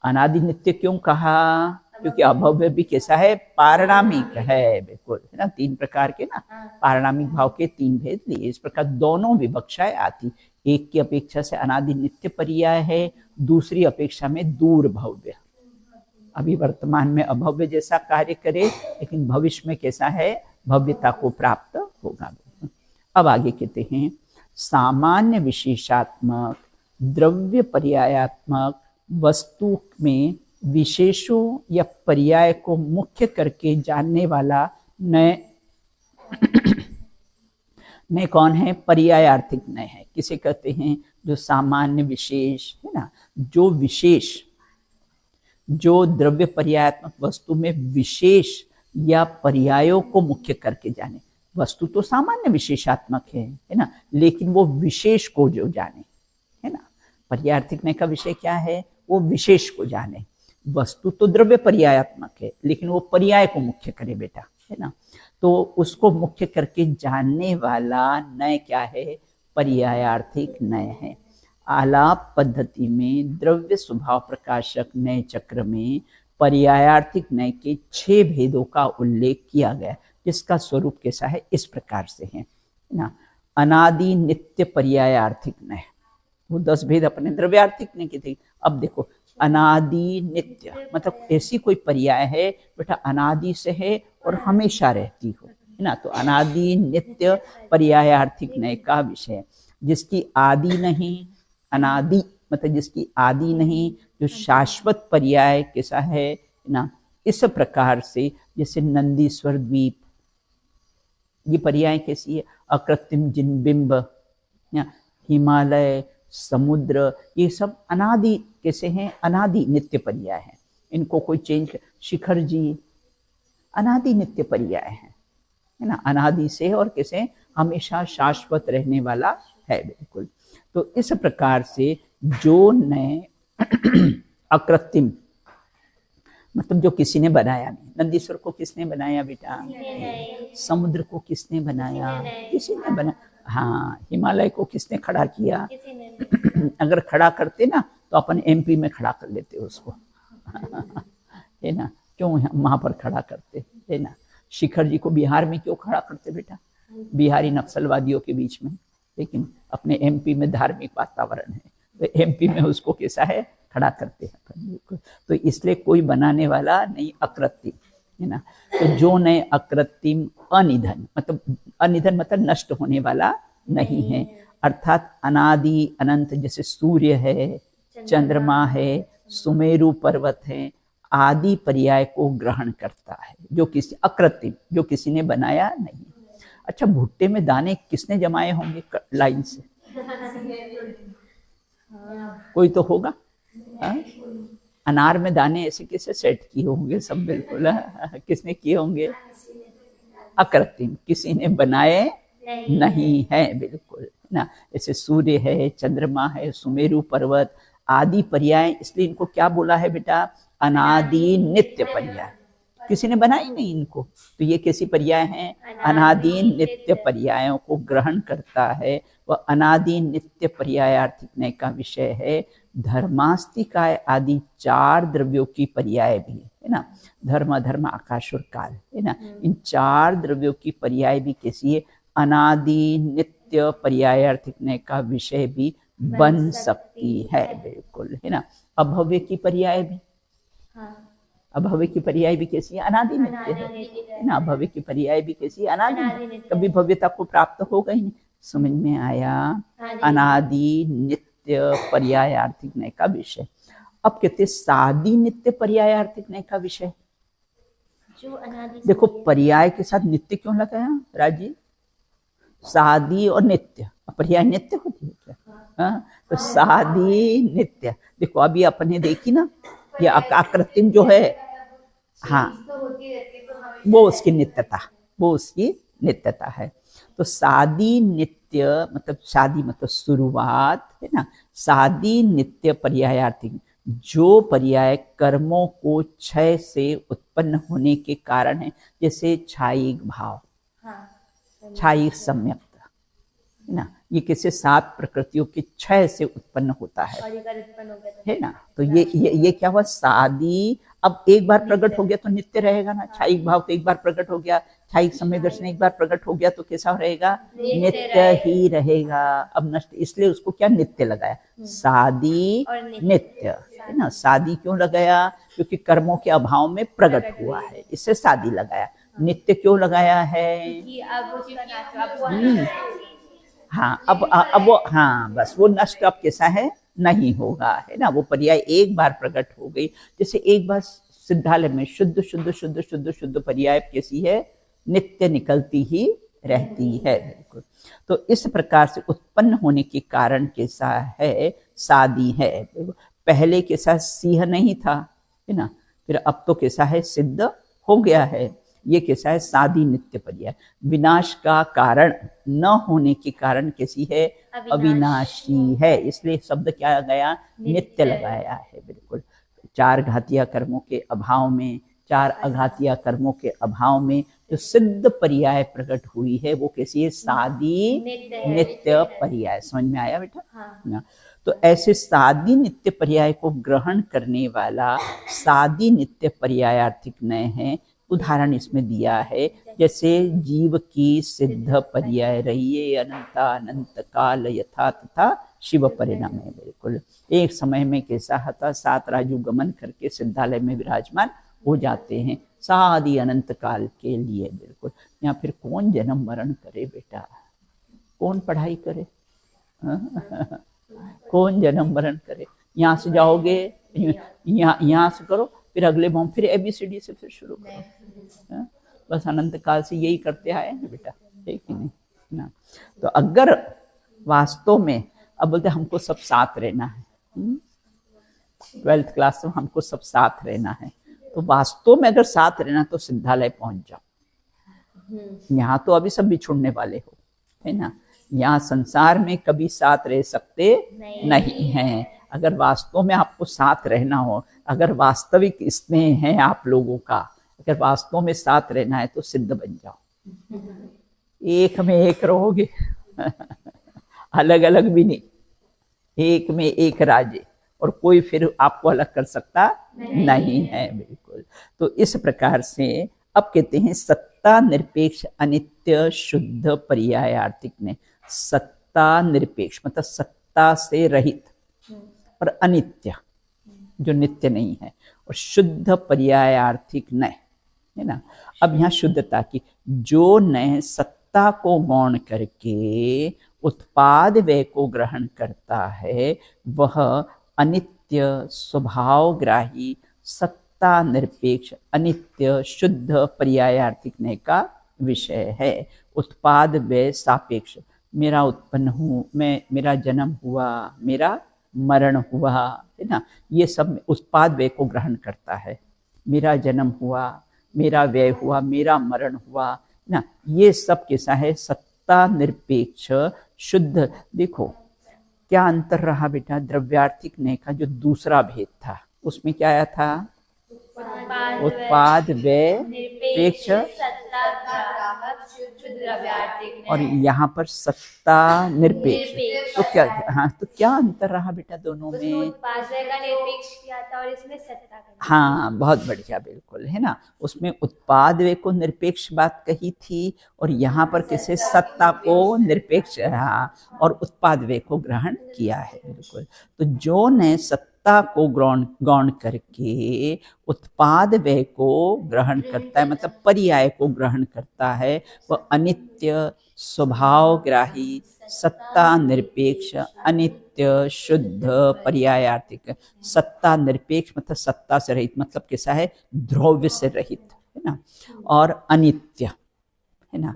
अनादि नित्य क्यों कहा? क्योंकि अभव्य भी कैसा है? पारणामिक है, बिल्कुल, है ना। तीन प्रकार के ना पारणामिक भाव के तीन भेद लिए, इस प्रकार दोनों विवक्षाएं आती। एक की अपेक्षा से अनादि नित्य पर्याय है, दूसरी अपेक्षा में दूर भव्य। अभी वर्तमान में अभव्य जैसा कार्य करे, लेकिन भविष्य में कैसा है? भव्यता को प्राप्त होगा। अब आगे कहते हैं, सामान्य विशेषात्मक द्रव्य पर्यायात्मक वस्तु में विशेषों या पर्याय को मुख्य करके जानने वाला नय नय कौन है? पर्यायार्थिक नय है। किसे कहते हैं? जो सामान्य विशेष, है ना, जो विशेष, जो द्रव्य पर्यायात्मक वस्तु में विशेष या पर्यायों को मुख्य करके जाने। वस्तु तो सामान्य विशेषात्मक है ना, लेकिन वो विशेष को जो जाने, है ना। पर्यायार्थिक नय का विषय क्या है? वो विशेष को जाने। वस्तु तो द्रव्य पर्यायात्मक है, लेकिन वो पर्याय को मुख्य करे बेटा, है ना। तो उसको मुख्य करके जानने वाला नय क्या है? पर्यायार्थिक नय है। आलाप पद्धति में द्रव्य स्वभाव प्रकाशक नय चक्र में पर्यायार्थिक नय के 6 भेदों का उल्लेख किया गया, जिसका स्वरूप कैसा है? इस प्रकार से है ना। अनादि नित्य पर्यायार्थिक नय, वो 10 भेद अपने द्रव्यार्थिक नय के थे। अब देखो अनादि नित्य मतलब ऐसी कोई पर्याय है बेटा अनादि से है और हमेशा रहती हो, है ना। तो अनादि नित्य पर्यायार्थिक नय का विषय, जिसकी आदि नहीं, अनादि मतलब जिसकी आदि नहीं, जो शाश्वत पर्याय कैसा है ना। इस प्रकार से जैसे नंदीश्वर द्वीप, ये पर्याय कैसी है? अकृत्रिम जिनबिंब, हिमालय, समुद्र, ये सब अनादि कैसे हैं? अनादि नित्य पर्याय है, इनको कोई चेंज। शिखर जी अनादि नित्य पर्याय है ना, अनादि से और कैसे? हमेशा शाश्वत रहने वाला है, बिल्कुल। तो इस प्रकार से जो नए अकृत्रिम मतलब जो किसी ने बनाया नहीं। नंदीश्वर को किसने बनाया बेटा? समुद्र को किसने बनाया? किसी ने बनाया। हाँ, हिमालय को किसने खड़ा किया? अगर खड़ा करते ना तो अपन एमपी में खड़ा कर लेते उसको है ना, क्यों वहां पर खड़ा करते, है ना। शिखर जी को बिहार में क्यों खड़ा करते बेटा? बिहारी नक्सलवादियों के बीच में, लेकिन अपने एमपी में धार्मिक वातावरण है तो एमपी में उसको कैसा है? खड़ा करते हैं। तो इसलिए कोई बनाने वाला नहीं, अकृत्रिम, है ना। तो जो नए अकृत्रिम अनिधन मतलब नष्ट होने वाला नहीं है, अर्थात अनादि अनंत, जैसे सूर्य है, चंद्रमा है, सुमेरु पर्वत है, आदि पर्याय को ग्रहण करता है, जो किसी अकृत्रिम, जो किसी ने बनाया नहीं। अच्छा, भुट्टे में दाने किसने जमाए होंगे लाइन से? कोई तो होगा। अनार में दाने ऐसे कैसे सेट किए होंगे सब, बिल्कुल किसने किए होंगे? अकृत्रिम, किसी ने बनाए नहीं है, बिल्कुल ना। जैसे सूर्य है, चंद्रमा है, सुमेरु पर्वत, आदि पर्याय, इसलिए इनको क्या बोला है बेटा? अनादि नित्य पर्याय। किसी ने बनाई नहीं इनको, तो ये कैसी पर्याय हैं? अनादि नित्य पर्यायों को ग्रहण करता है। वह अनादि नित्य पर्यायार्थिक नय का विषय है। धर्मास्तिकाय आदि 4 द्रव्यों की पर्याय भी है ना। धर्म, धर्म, आकाश और काल, है ना। इन 4 द्रव्यों की पर्याय भी कैसी है? अनादि नित्य पर्यायार्थिक नय का विषय भी बन सकती है, बिल्कुल, है ना। अभव्य की पर्याय भी, अभव्य की पर्याय भी कैसी है? अनादि नित्य है ना। अभव्य की पर्याय भी कैसी है? अनादि, कभी भव्यता को प्राप्त होगा ही नहीं। समझ में आया? अनादि नित्य पर्यायार्थिक नय का विषय। अब कहते सादि नित्य पर्यायार्थिक नय का विषय। देखो पर्याय के साथ नित्य क्यों लगाया राजी? सादी और नित्य, पर्याय नित्य होती है क्या? तो सादी नित्य, देखो अभी अपने देखी ना, ये अकृत्रिम जो है, हाँ, वो उसकी नित्यता, वो उसकी नित्यता है। तो सादी नित्य मतलब शादी मतलब शुरुआत, है ना। सादी नित्य पर्यायार्थिक, जो पर्याय कर्मों को क्षय से उत्पन्न होने के कारण है, जैसे छायिक भाव, छायिक सम्यक्त, है ना। ये कैसे 7 प्रकृतियों के क्षय से उत्पन्न होता है ना। तो ये क्या हुआ? सादी अब एक बार प्रकट हो गया तो नित्य रहेगा ना। छायिक भाव तो एक बार प्रकट हो गया, छायिक समय दर्शन एक बार प्रकट हो गया तो कैसा रहेगा? नित्य ही रहेगा। अब नष्ट, इसलिए उसको क्या नित्य लगाया? सादी नित्य, है ना। सादी क्यों लगाया? क्योंकि कर्मों के अभाव में प्रकट हुआ है, इससे सादी लगाया। नित्य क्यों लगाया है? हाँ, अब वो, हाँ बस वो नष्ट अब कैसा है? नहीं होगा, है ना। वो पर्याय एक बार प्रकट हो गई, जैसे एक बार सिद्धालय में शुद्ध शुद्ध शुद्ध शुद्ध शुद्ध पर्याय कैसी है? नित्य निकलती ही रहती है, बिल्कुल। तो इस प्रकार से उत्पन्न होने के कारण कैसा है? सादी है। पहले कैसा सिंह नहीं था, है ना, फिर अब तो कैसा है? सिद्ध हो गया है। ये कैसा है? सादी नित्य पर्याय। विनाश का कारण न होने के कारण कैसी है? अविनाशी है, इसलिए शब्द क्या गया? नित्य लगाया है, बिल्कुल। 4 घातीय कर्मों के अभाव में चार अघातिया कर्मों के अभाव में जो सिद्ध पर्याय प्रकट हुई है वो कैसी है? सादी नित्य पर्याय। समझ में आया बेटा? ना, तो ऐसे सादी नित्य पर्याय को ग्रहण करने वाला सादी नित्य पर्यायार्थिक नय है। उदाहरण इसमें दिया है, जैसे जीव की सिद्ध पर्याय रहिए अनंता अनंत काल यथा तथा शिव परिणाम है। बिल्कुल एक समय में कैसा था, 7 राजू गमन करके सिद्धालय में विराजमान हो जाते हैं सादी अनंत काल के लिए। बिल्कुल यहाँ फिर कौन जन्म मरण करे बेटा, कौन पढ़ाई करे, कौन जन्म मरण करे? यहाँ से जाओगे, यहाँ से करो, फिर अगले मोम फिर ABCD से फिर शुरू करो। बस अनंत काल से यही करते आए हैं बेटा, है कि नहीं ना? तो अगर वास्तव में अब बोलते हमको सब साथ रहना है, 12th क्लास में हमको सब साथ रहना है, तो वास्तव में अगर साथ रहना तो सिद्धालय पहुंच जाओ। यहाँ तो अभी सब बिछुड़ने वाले हो, है ना? यहाँ संसार में कभी साथ रह सकते नहीं हैं। अगर वास्तव में आपको साथ रहना हो, अगर वास्तविक स्नेह है आप लोगों का, अगर वास्तव में साथ रहना है तो सिद्ध बन जाओ, एक में एक रहोगे अलग अलग भी नहीं, एक में एक राज्य, और कोई फिर आपको अलग कर सकता नहीं है। बिल्कुल तो इस प्रकार से अब कहते हैं सत्ता निरपेक्ष अनित्य शुद्ध पर्यायार्थिक ने। सत्ता निरपेक्ष मतलब सत्ता से रहित और अनित्य जो नित्य नहीं है, और शुद्ध पर्यायार्थिक नय, है ना? अब यहाँ शुद्धता की, जो नय सत्ता को गौण करके उत्पाद व्यय को ग्रहण करता है वह अनित्य स्वभावग्राही सत्ता निरपेक्ष अनित्य शुद्ध पर्यायार्थिक नय का विषय है। उत्पाद व्यय सापेक्ष, मेरा उत्पन्न हूँ मैं, मेरा जन्म हुआ, मेरा मरण हुआ, है ना? ये सब उत्पाद व्यय को ग्रहण करता है। मेरा जन्म हुआ, मेरा व्यय हुआ, मेरा मरण हुआ ना, ये सब कैसा है? सत्ता निरपेक्ष शुद्ध। देखो क्या अंतर रहा बेटा द्रव्यार्थिक नय का जो दूसरा भेद था, उसमें क्या आया था? उत्पाद व्यय निरपेक्ष, और यहाँ पर सत्ता निरपेक्ष। तो क्या, हाँ तो क्या अंतर रहा बेटा दोनों में? उत्पाद व्यय का निरपेक्ष किया था और इसमें सत्ता का। हाँ बहुत बढ़िया, बिल्कुल है ना। उसमें उत्पाद व्यय को निरपेक्ष बात कही थी, और यहाँ पर किसे? सत्ता को निरपेक्ष, हाँ, और उत्पाद व्यय को ग्रहण किया है। बिल्कुल तो जो ने सत्ता को गौण करके उत्पाद व्यय को ग्रहण करता है, मतलब पर्याय को ग्रहण करता है, वह अनित्य स्वभावग्राही सत्ता निरपेक्ष अनित्य शुद्ध पर्यायार्थिक। सत्ता निरपेक्ष मतलब सत्ता से रहित, मतलब कैसा है? द्रव्य से रहित, है ना? और अनित्य, है ना?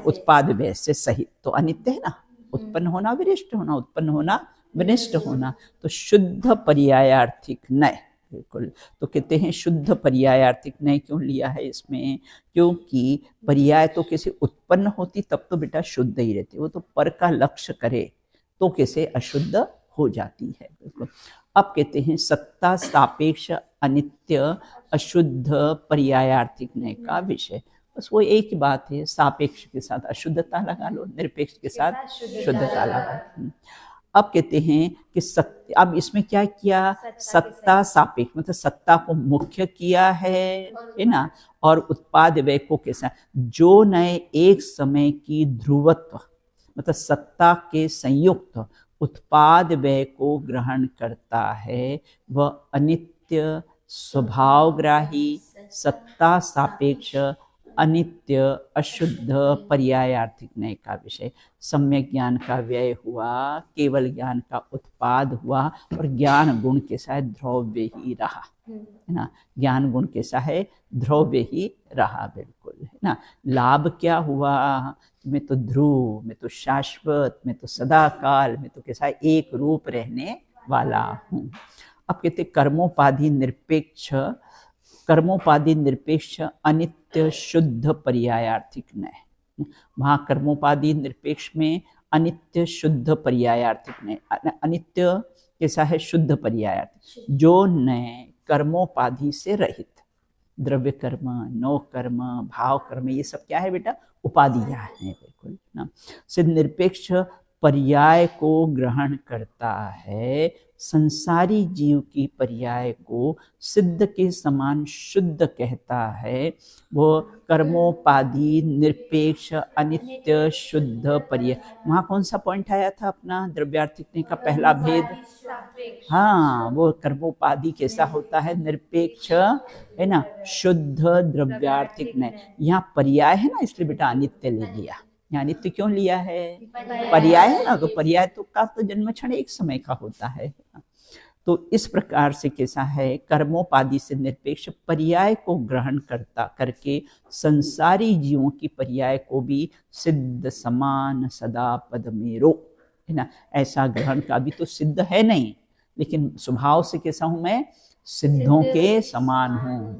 उत्पाद व्यय से सहित, तो अनित्य है ना, उत्पन्न होना विनष्ट होना, उत्पन्न होना विनष्ट होना। तो शुद्ध पर्यायार्थिक नय। बिल्कुल तो कहते हैं शुद्ध पर्यायार्थिक नय क्यों लिया है इसमें? क्योंकि पर्याय तो कैसे उत्पन्न होती तब तो बेटा शुद्ध ही रहती, वो तो पर का लक्ष्य करे तो कैसे अशुद्ध हो जाती है। बिल्कुल अब कहते हैं सत्ता सापेक्ष अनित्य अशुद्ध पर्यायार्थिक नय का विषय। बस वो एक ही बात है, सापेक्ष के साथ अशुद्धता लगा लो, निरपेक्ष के साथ शुद्धता लगा। अब कहते हैं कि सत्य, अब इसमें क्या किया? सत्ता सापेक्ष मतलब सत्ता को मुख्य किया है ना, और उत्पाद व्यय को कैसा? जो नए एक समय की ध्रुवत्व मतलब सत्ता के संयुक्त उत्पाद व्यय को ग्रहण करता है वह अनित्य स्वभावग्राही सत्ता सापेक्ष अनित्य अशुद्ध पर्यायार्थिक नय का विषय। सम्यक ज्ञान का व्यय हुआ, केवल ज्ञान का उत्पाद हुआ, और ज्ञान गुण कैसा है? द्रव्य ही रहा, है ना? ज्ञान गुण कैसा है? द्रव्य ही रहा। बिल्कुल है ना। लाभ क्या हुआ? मैं तो ध्रुव, मैं तो शाश्वत, मैं तो सदाकाल, मैं तो कैसा है? एक रूप रहने वाला हूँ। अब कहते कर्मोपाधि निरपेक्ष, कर्मोपाधि निरपेक्ष अनित्य शुद्ध पर्यायार्थिक नय। वहाँ कर्मोपाधि निरपेक्ष में अनित्य शुद्ध पर्यायार्थिक नय, अनित्य कैसा है? शुद्ध पर्यायार्थिक, जो नय कर्मोपाधि से रहित, द्रव्य कर्म, नो कर्म, भाव कर्म, ये सब क्या है बेटा? उपाधियां हैं, बिल्कुल ना। सिद्ध निरपेक्ष पर्याय को ग्रहण करता है, संसारी जीव की पर्याय को सिद्ध के समान शुद्ध कहता है। वो कर्मोपाधि निरपेक्ष अनित्य शुद्ध पर्याय। वहाँ कौन सा पॉइंट आया था अपना द्रव्यार्थिकने का पहला भेद? हाँ, वो कर्मोपाधि कैसा होता है? निरपेक्ष है ना, शुद्ध द्रव्यार्थिक नहीं। यहाँ पर्याय है ना, इसलिए बेटा अनित्य ले लिया। यहाँ नित्य क्यों लिया है? पर्याय है ना, तो पर्याय तो का तो जन्म क्षण एक समय का होता है। तो इस प्रकार से कैसा है? कर्मोपाधि से निरपेक्ष पर्याय को ग्रहण करके संसारी जीवों की पर्याय को भी सिद्ध समान सदा पद मेरो, है ना, ऐसा ग्रहण का भी तो सिद्ध है नहीं, लेकिन स्वभाव से कैसा हूं मैं? सिद्धों के समान हूं।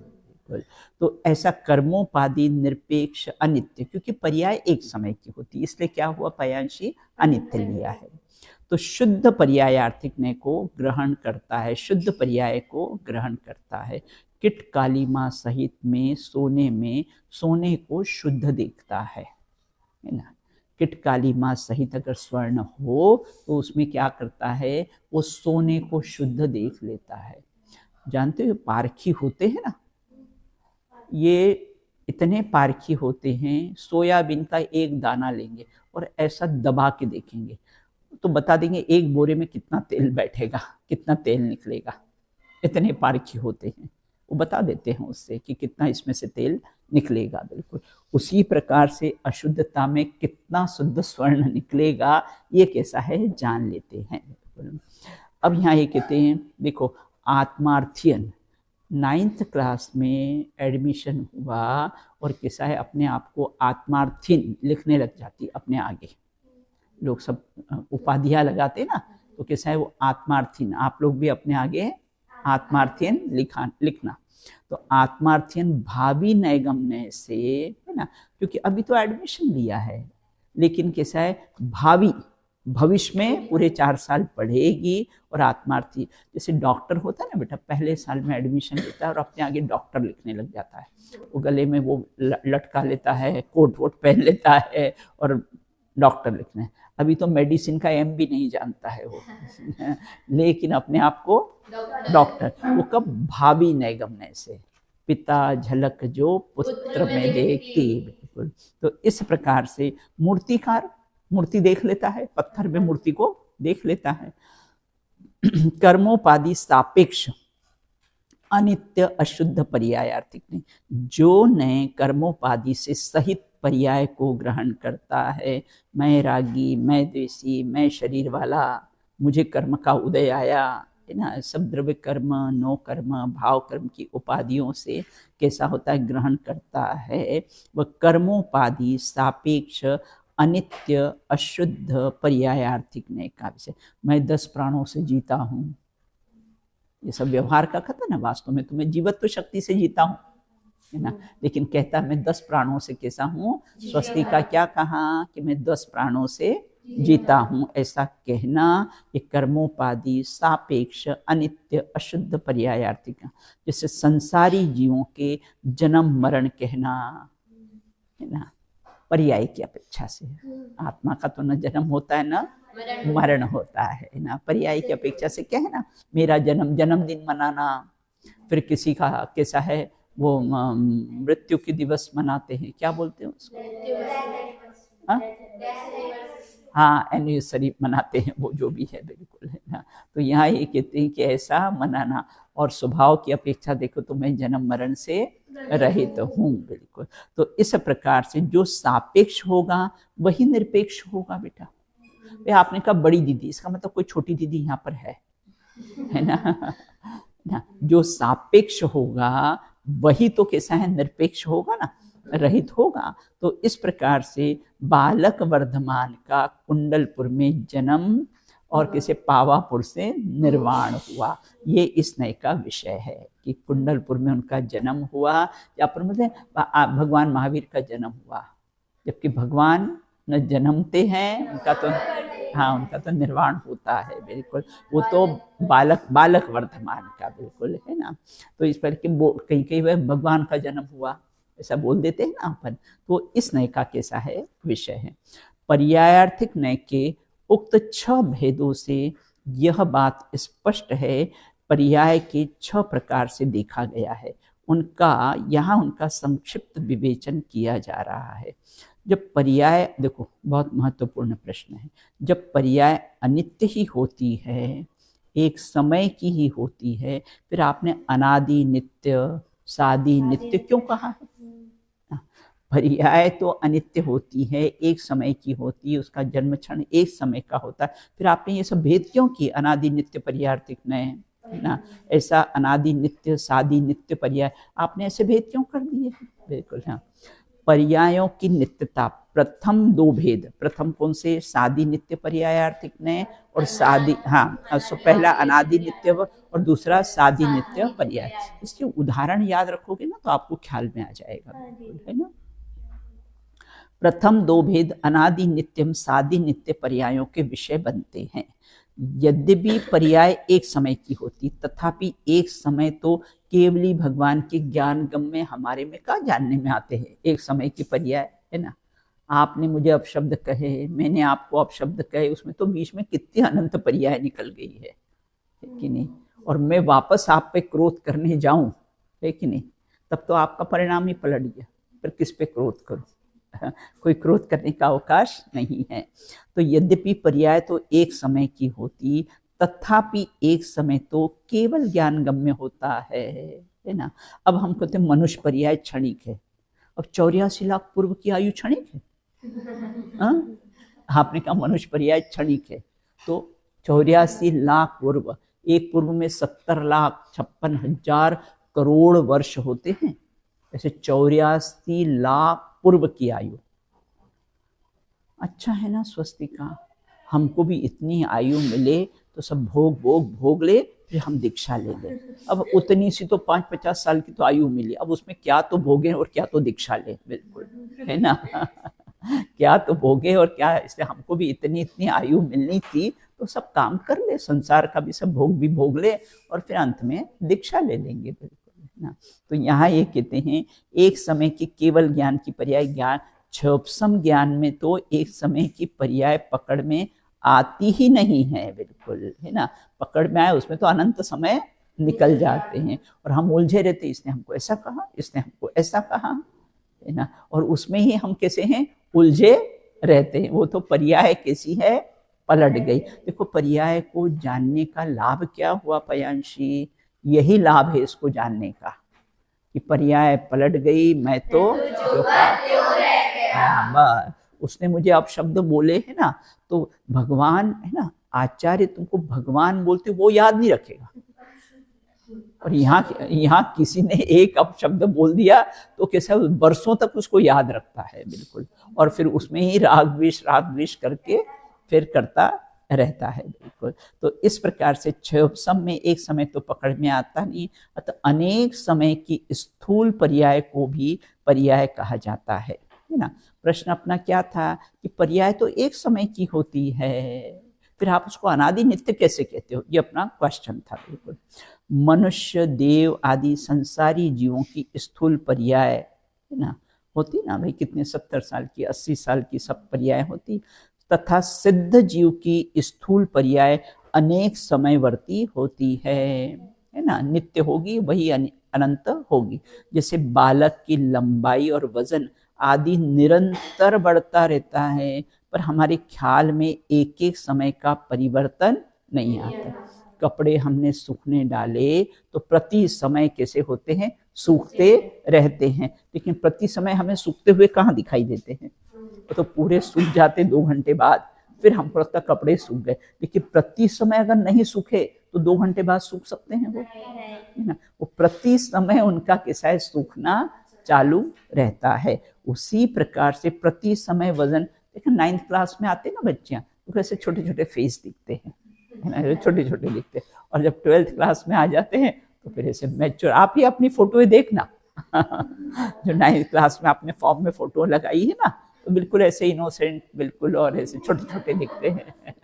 तो ऐसा कर्मोपाधि निरपेक्ष अनित्य, क्योंकि पर्याय एक समय की होती है, इसलिए क्या हुआ? पर्यायशी अनित्य लिया है। तो शुद्ध पर्यायार्थिक को ग्रहण करता है, शुद्ध पर्याय को ग्रहण करता है। किट कालीमा सहित में सोने को शुद्ध देखता है ना। किट कालीमा सहित अगर स्वर्ण हो तो उसमें क्या करता है? वो सोने को शुद्ध देख लेता है। जानते हो पारखी होते हैं ना, ये इतने पारखी होते हैं, सोयाबीन का एक दाना लेंगे और ऐसा दबा के देखेंगे तो बता देंगे एक बोरे में कितना तेल बैठेगा, कितना तेल निकलेगा। इतने पारखी होते हैं, वो बता देते हैं उससे कि कितना इसमें से तेल निकलेगा। बिल्कुल उसी प्रकार से अशुद्धता में कितना शुद्ध स्वर्ण निकलेगा, ये कैसा है? जान लेते हैं। बिल्कुल। अब यहाँ ये कहते हैं, देखो आत्मार्थियन 9th क्लास में एडमिशन हुआ और कैसा है? अपने आप को आत्मार्थिन लिखने लग जाती अपने आगे। लोग सब उपाधियां लगाते ना, तो कैसा है? वो आत्मार्थिन। आप लोग भी अपने आगे आत्मार्थियन लिखना। तो आत्मार्थियन भावी नैगम्य से, है ना, क्योंकि अभी तो एडमिशन लिया है, लेकिन कैसा है? भावी भविष्य में पूरे 4 साल पढ़ेगी और आत्मार्थी। जैसे डॉक्टर होता है ना बेटा, पहले साल में एडमिशन लेता है और अपने आगे डॉक्टर लिखने लग जाता है। वो गले में वो लटका लेता है, कोट वोट पहन लेता है और डॉक्टर लिखना है। अभी तो मेडिसिन का एम भी नहीं जानता है वो लेकिन अपने आप को डॉक्टर। वो कब? भावी नैगम्य से, पिता झलक जो पुत्र में देखती। बिल्कुल। तो इस प्रकार से मूर्तिकार मूर्ति देख लेता है, पत्थर में मूर्ति को देख लेता है। कर्मोपाधि सापेक्ष अनित्य अशुद्ध पर्यायार्थिक नहीं, जो नए कर्मोपाधि से सहित पर्याय को ग्रहण करता है। मैं रागी, मैं द्वेषी, मैं शरीर वाला, मुझे कर्म का उदय आया, है ना, सब द्रव्य कर्म, नो कर्म, भाव कर्म की उपाधियों से कैसा होता है? ग्रहण करता है। वह कर्मोपाधि सापेक्ष अनित्य अशुद्ध पर्यायार्थिक ने का विषय। मैं 10 प्राणों से जीता हूँ, ये सब व्यवहार का कथन है। वास्तव में तुम्हें जीवत्व शक्ति से जीता हूँ, है ना, लेकिन कहता मैं 10 प्राणों से कैसा हूँ? स्वस्ति का क्या कहा कि मैं 10 प्राणों से जीता हूँ, ऐसा कहना ये कर्मोपाधि सापेक्ष अनित्य अशुद्ध पर्यायार्थिक। जैसे संसारी जीवों के जन्म मरण कहना, है ना, पर्याय की अपेक्षा से। आत्मा का तो न जन्म होता है न मरण होता है ना। पर्याय की अपेक्षा से क्या है ना, मेरा जन्मदिन मनाना, फिर किसी का कैसा है वो मृत्यु के दिवस मनाते हैं, क्या बोलते हैं उसको? हाँ, एनिवर्सरी मनाते हैं, वो जो भी है। बिल्कुल, है ना। तो यहाँ ये कहते हैं कि ऐसा मनाना। और स्वभाव की अपेक्षा देखो तो मैं जन्म मरण से रहित हूँ। बिल्कुल। तो इस प्रकार से जो सापेक्ष होगा वही निरपेक्ष होगा बेटा। आपने कहा बड़ी दीदी, इसका मतलब कोई छोटी दीदी यहाँ पर है ना। जो सापेक्ष होगा वही तो कैसा है? निरपेक्ष होगा ना, रहित होगा। तो इस प्रकार से बालक वर्धमान का कुंडलपुर में जन्म और किसे पावापुर से निर्वाण हुआ, ये इस नए का विषय है कि कुंडलपुर में उनका जन्म हुआ, या पर मतलब भगवान महावीर का जन्म हुआ, जबकि भगवान न जन्मते हैं, उनका तो हाँ उनका तो निर्वाण होता है, बिल्कुल। वो तो बालक वर्धमान का बिल्कुल है ना। तो इस पर कि कहीं कहीं वह भगवान का जन्म हुआ ऐसा बोल देते हैं ना अपन। तो इस नय का कैसा है विषय है। पर्यायार्थिक नय के उक्त 6 भेदों से यह बात स्पष्ट है, पर्याय के 6 प्रकार से देखा गया है। उनका संक्षिप्त विवेचन किया जा रहा है। जब पर्याय, देखो बहुत महत्वपूर्ण प्रश्न है, जब पर्याय अनित्य ही होती है, एक समय की ही होती है, फिर आपने अनादि नित्य सादि नित्य क्यों कहा है? पर्याय तो अनित्य होती है, एक समय की होती है, उसका जन्म क्षण एक समय का होता है, फिर आपने ये सब भेद क्यों किए? अनादि नित्य पर्यायार्थिक नय ना, ऐसा अनादि नित्य सादि नित्य पर्याय आपने ऐसे भेद क्यों कर दिए? बिल्कुल हाँ। पर्यायों की नित्यता, प्रथम 2 भेद, प्रथम कौन से? सादि नित्य पर्यायार्थिक नय और सादि, हाँ सो पहला अनादि नित्य और दूसरा सादि नित्य पर्याय। इसके उदाहरण याद रखोगे ना तो आपको ख्याल में आ जाएगा, है ना। प्रथम 2 भेद अनादि नित्यम सादि नित्य पर्यायों के विषय बनते हैं। यद्यपि पर्याय एक समय की होती, तथापि एक समय तो केवली भगवान के ज्ञान गम्य हमारे में का जानने में आते हैं। एक समय की पर्याय है ना, आपने मुझे अपशब्द कहे, मैंने आपको अपशब्द कहे, उसमें तो बीच में कितनी अनंत पर्याय निकल गई है कि नहीं। और मैं वापस आप पे क्रोध करने जाऊं, है कि नहीं, तब तो आपका परिणाम ही पलट गया। फिर किस पे क्रोध करूं? कोई क्रोध करने का अवकाश नहीं है। तो यद्यपि पर्याय तो एक समय की होती, तथापि एक समय तो केवल ज्ञान गम्य होता है ना। अब हम कहते हैं मनुष्य पर्याय क्षणिक है। अब 84 लाख पूर्व की आयु क्षणिक है? आपने कहा मनुष्य पर्याय क्षणिक है, तो 84 लाख पूर्व, एक पूर्व में 70,56,000 करोड़ वर्ष होते हैं, ऐसे 84 लाख पूर्व की आयु। अच्छा है ना स्वस्तिका, हमको भी इतनी आयु मिले तो सब भोग ले, फिर हम दीक्षा ले लें। अब उतनी सी तो 5-50 साल की तो आयु मिली, अब उसमें क्या तो भोगे और क्या तो दीक्षा ले, बिल्कुल है ना। क्या तो भोगे और क्या, इसलिए हमको भी इतनी आयु मिलनी थी तो सब काम कर ले, संसार का भी सब भोग ले और फिर अंत में दीक्षा ले लेंगे, बिल्कुल ना। तो यहाँ ये कहते हैं एक समय की केवल ज्ञान की पर्याय ज्ञान, क्षोभसम ज्ञान में तो एक समय की पर्याय पकड़ में आती ही नहीं है, बिल्कुल है ना। पकड़ में आए उसमें तो अनंत समय निकल जाते हैं और हम उलझे रहते, इसने हमको ऐसा कहा, इसने हमको ऐसा कहा, है ना। और उसमें ही हम कैसे हैं, उलझे रहते हैं। वो तो पर्याय कैसी है, पलट गई। देखो पर्याय को जानने का लाभ क्या हुआ पयांशी, यही लाभ है इसको जानने का कि पर्याय पलट गई, मैं तो उसने मुझे अब शब्द बोले है ना, तो भगवान है ना, आचार्य तुमको भगवान बोलते वो याद नहीं रखेगा। और यहाँ किसी ने एक अपशब्द बोल दिया तो कैसा वर्षों तक उसको याद रखता है, बिल्कुल। और फिर उसमें ही राग द्वेष करके फिर करता रहता है, बिल्कुल। तो इस प्रकार से क्षोभसम में एक समय तो पकड़ में आता नहीं, अतः अनेक समय की स्थूल पर्याय को भी पर्याय कहा जाता है ना। प्रश्न अपना क्या था कि पर्याय तो एक समय की होती है, फिर आप उसको अनादि नित्य कैसे कहते हो, ये अपना क्वेश्चन था, बिल्कुल। मनुष्य देव आदि संसारी जीवों की स्थूल पर्याय है ना होती ना भाई, कितने 70 साल की 80 साल की सब पर्याय होती, तथा सिद्ध जीव की स्थूल पर्याय अनेक समयवर्ती होती है ना, नित्य होगी, वही अनंत होगी। जैसे बालक की लंबाई और वजन आदि निरंतर बढ़ता रहता है, पर हमारे ख्याल में एक एक समय का परिवर्तन नहीं आता। कपड़े हमने सूखने डाले तो प्रति समय कैसे होते हैं, सूखते रहते हैं, लेकिन प्रति समय हमें सूखते हुए कहाँ दिखाई देते हैं, तो पूरे सूख जाते 2 घंटे बाद, फिर हमको लगता कपड़े सूख गए। लेकिन प्रति समय अगर नहीं सूखे तो 2 घंटे बाद सूख सकते हैं वो, है ना। वो प्रति समय उनका कैसा है, सूखना चालू रहता है। उसी प्रकार से प्रति समय वजन, देखो 9th क्लास में आते ना बच्चियां तो कैसे छोटे छोटे फेस दिखते हैं, है ना, छोटे छोटे दिखते हैं। और जब 12th क्लास में आ जाते हैं तो फिर ऐसे मैच्योर, आप ही अपनी फोटो देखना जो 9th क्लास में आपने फॉर्म में फोटो लगाई है ना, तो बिल्कुल ऐसे इनोसेंट बिल्कुल, और ऐसे छोटे छोटे दिखते हैं।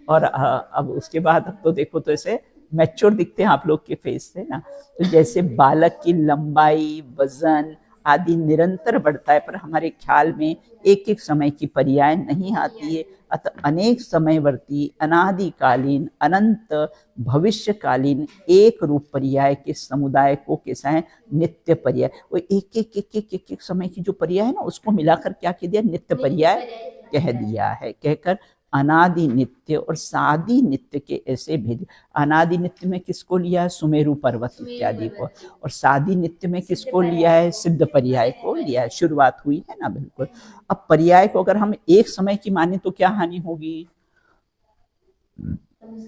और अब उसके बाद अब तो देखो तो ऐसे मैच्योर दिखते हैं आप लोग के फेस से ना। तो जैसे बालक की लंबाई, वजन आदि निरंतर बढ़ता है, पर हमारे ख्याल में एक एक समय की पर्याय नहीं आती है। अतः अनेक समयवर्ती, अनादिकालीन, अनंत, भविष्यकालीन एक रूप पर्याय के समुदाय को कैसा है, नित्य पर्याय। वो एक समय की जो पर्याय है ना, उसको मिलाकर क्या कह दिया, नित्य पर्याय कह दिया है। कहकर अनादि नित्य और सादि नित्य के ऐसे भेद। अनादि नित्य में किसको लिया है, सुमेरु पर्वत इत्यादि को, और सादि नित्य में किसको लिया है, सिद्ध पर्याय को लिया है। शुरुआत हुई है ना, बिल्कुल। अब पर्याय को अगर हम एक समय की माने तो क्या हानि होगी,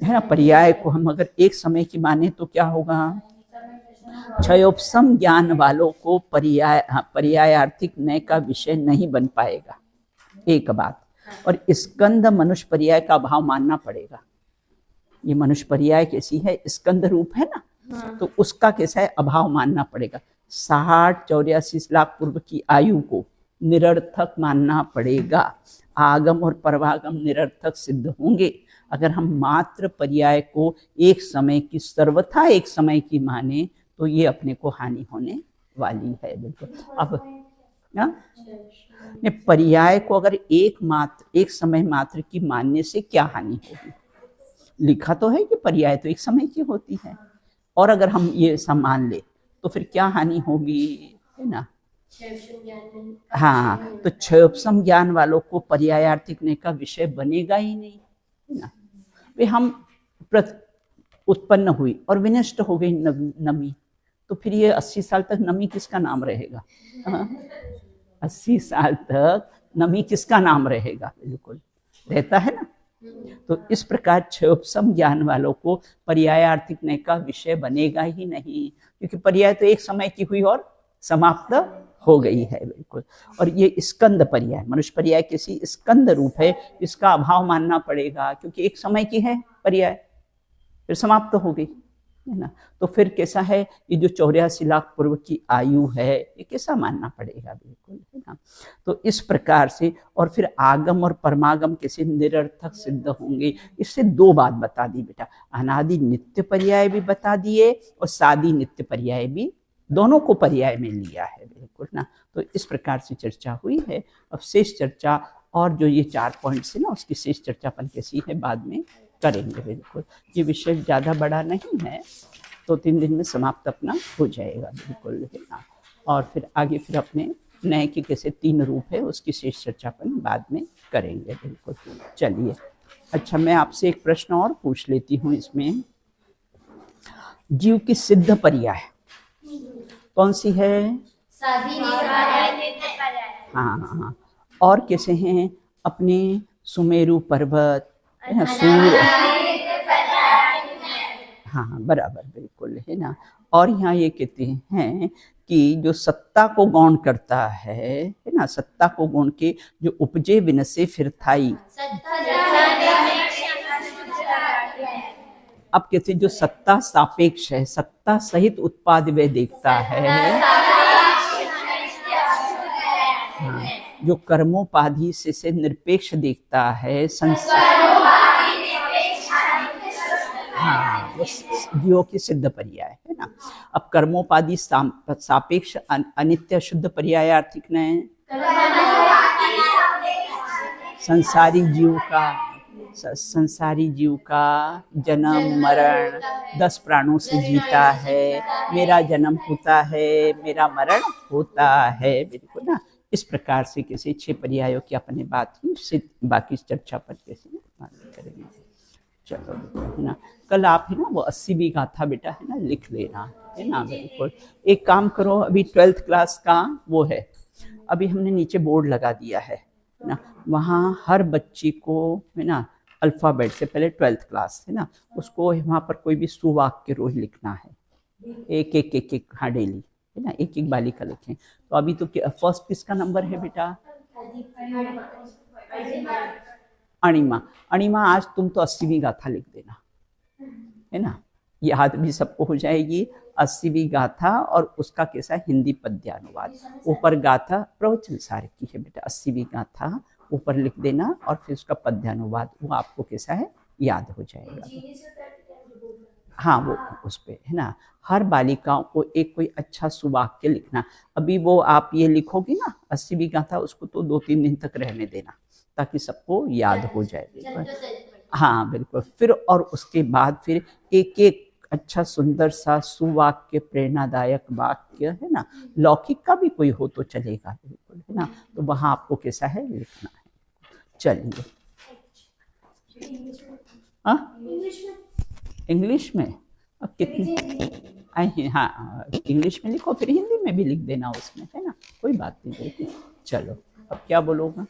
है ना। पर्याय को हम अगर एक समय की माने तो क्या होगा, क्षयोपम ज्ञान वालों को पर्यायार्थिक नय का विषय नहीं बन पाएगा, एक बात। और स्कंद मनुष्य पर्याय का अभाव मानना पड़ेगा। ये मनुष्य पर्याय कैसी है, स्कंद रूप है ना, तो उसका कैसा है, अभाव मानना पड़ेगा। 60-84 लाख पूर्व की आयु को निरर्थक मानना पड़ेगा। आगम और परवागम निरर्थक सिद्ध होंगे अगर हम मात्र पर्याय को एक समय की, सर्वथा एक समय की माने, तो ये अपने को हानि होने वाली है, बिल्कुल। अब ने पर्याय को अगर एक समय मात्र की मानने से क्या हानि होगी, लिखा तो है कि पर्याय तो एक समय की होती है, और अगर हम ये सब मान ले तो फिर क्या हानि होगी, है ना। हाँ, तो क्षयोपम ज्ञान वालों को पर्यायार्थिक ने का विषय बनेगा ही नहीं, है ना। वे हम उत्पन्न हुई और विनष्ट हो गई नमी, तो फिर ये 80 साल तक नमी किसका नाम रहेगा, 80 साल तक नमी किसका नाम रहेगा, बिल्कुल रहता है ना। तो इस प्रकार क्षयोपम ज्ञान वालों को पर्यायार्थिक नय का विषय बनेगा ही नहीं, क्योंकि पर्याय तो एक समय की हुई और समाप्त हो गई है, बिल्कुल। और ये स्कंद पर्याय, मनुष्य पर्याय किसी स्कंद रूप है, इसका अभाव मानना पड़ेगा, क्योंकि एक समय की है पर्याय, फिर समाप्त हो गई, है ना। तो फिर कैसा है, ये जो 84 लाख पूर्व की आयु है, ये कैसा मानना पड़ेगा, बिल्कुल, है ना। तो इस प्रकार से, और फिर आगम और परमागम कैसे निरर्थक सिद्ध होंगे, इससे दो बात बता दी बेटा। अनादि नित्य पर्याय भी बता दिए और सादी नित्य पर्याय भी, दोनों को पर्याय में लिया है, बिल्कुल ना। तो इस प्रकार से चर्चा हुई है। अब शेष चर्चा, और जो ये 4 पॉइंट्स है ना, उसकी शेष चर्चा अपन कैसी है बाद में करेंगे, बिल्कुल। ये विषय ज़्यादा बड़ा नहीं है, 2-3 दिन में समाप्त अपना हो जाएगा, बिल्कुल, है ना। और फिर आगे फिर अपने नए के कैसे 3 रूप है, उसकी शेष चर्चा अपन बाद में करेंगे, बिल्कुल। चलिए, अच्छा, मैं आपसे एक प्रश्न और पूछ लेती हूँ इसमें। जीव की सिद्ध पर्याय कौन सी है, हाँ, और कैसे हैं अपने सुमेरु पर्वत, है ना, सूर्य, हाँ बराबर, बिल्कुल, है ना। और यहाँ ये कहते हैं कि जो सत्ता को गौण करता है ना, सत्ता को गौण के जो उपजे विनसे फिर थाई। अब कहते हैं जो सत्ता सापेक्ष है, सत्ता सहित उत्पाद वे देखता है, हाँ, जो कर्मोपाधि से निरपेक्ष देखता है, हाँ, वो जीवों की सिद्ध पर्याय है ना। अब कर्मोपाधि सापेक्ष अनित्य शुद्ध पर्यायार्थिक ने संसारी जीव का जन्म मरण 10 प्राणों से जीता है, मेरा जन्म होता है, मेरा मरण होता है, बिल्कुल ना। इस प्रकार से किसी 6 पर्यायों की अपने बात ही, बाकी चर्चा पर कैसे करेंगे। चलो, है ना। कल आप है ना वो 80वीं गाथा बेटा है ना लिख लेना, है ना, बिल्कुल। एक काम करो, अभी 12th क्लास का वो है, अभी हमने नीचे बोर्ड लगा दिया है ना, वहाँ हर बच्ची को, है ना, अल्फ़ाबेट से पहले 12th क्लास है ना, उसको वहाँ पर कोई भी सुवाक्य रोज लिखना है, एक, हाँ, डेली, है ना, एक बालिका लिखें। तो अभी तो फर्स्ट किसका नंबर है बेटा, अणिमा, आज तुम तो 80वीं गाथा लिख देना, है ना, याद भी सबको हो जाएगी 80वीं गाथा और उसका कैसा हिंदी पद्यानुवाद। ऊपर गाथा प्रवचन सार की है बेटा, 80वीं गाथा ऊपर लिख देना और फिर उसका पद्यानुवाद, वो आपको कैसा है याद हो जाएगा। हाँ वो उस पे है ना, हर बालिकाओं को एक कोई अच्छा सुवाक्य लिखना। अभी वो आप ये लिखोगी ना 80वीं गाथा, उसको तो 2-3 दिन तक रहने देना ताकि सबको याद हो जाए। हाँ बिल्कुल। फिर और उसके बाद फिर एक एक अच्छा सुंदर सा सुवाक्य प्रेरणादायक वाक्य है ना, लौकिक का भी कोई हो तो चलेगा बिल्कुल है ना, तो वहाँ आपको कैसा है लिखना है। चलिए इंग्लिश में अब कितनी हाँ इंग्लिश में लिखो, फिर हिंदी में भी लिख देना उसमें है ना, कोई बात नहीं बिल्कुल। चलो अब क्या बोलोगा?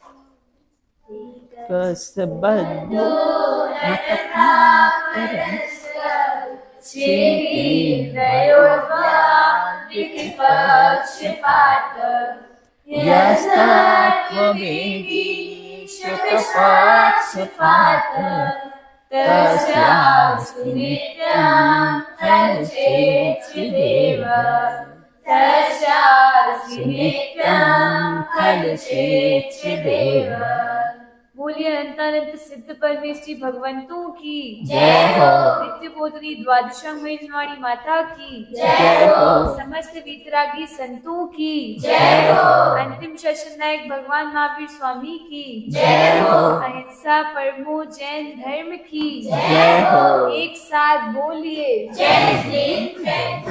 बोलिए अनंतानंत सिद्ध परमेश्वरी भगवंतों की जय हो। नित्य बोधनी द्वादशांगवाणी माता की जय हो। समस्त वीतरागी संतों की जय हो। अंतिम शासन नायक भगवान महावीर स्वामी की जय हो। अहिंसा परमो जैन धर्म की जय हो। एक साथ बोलिए जय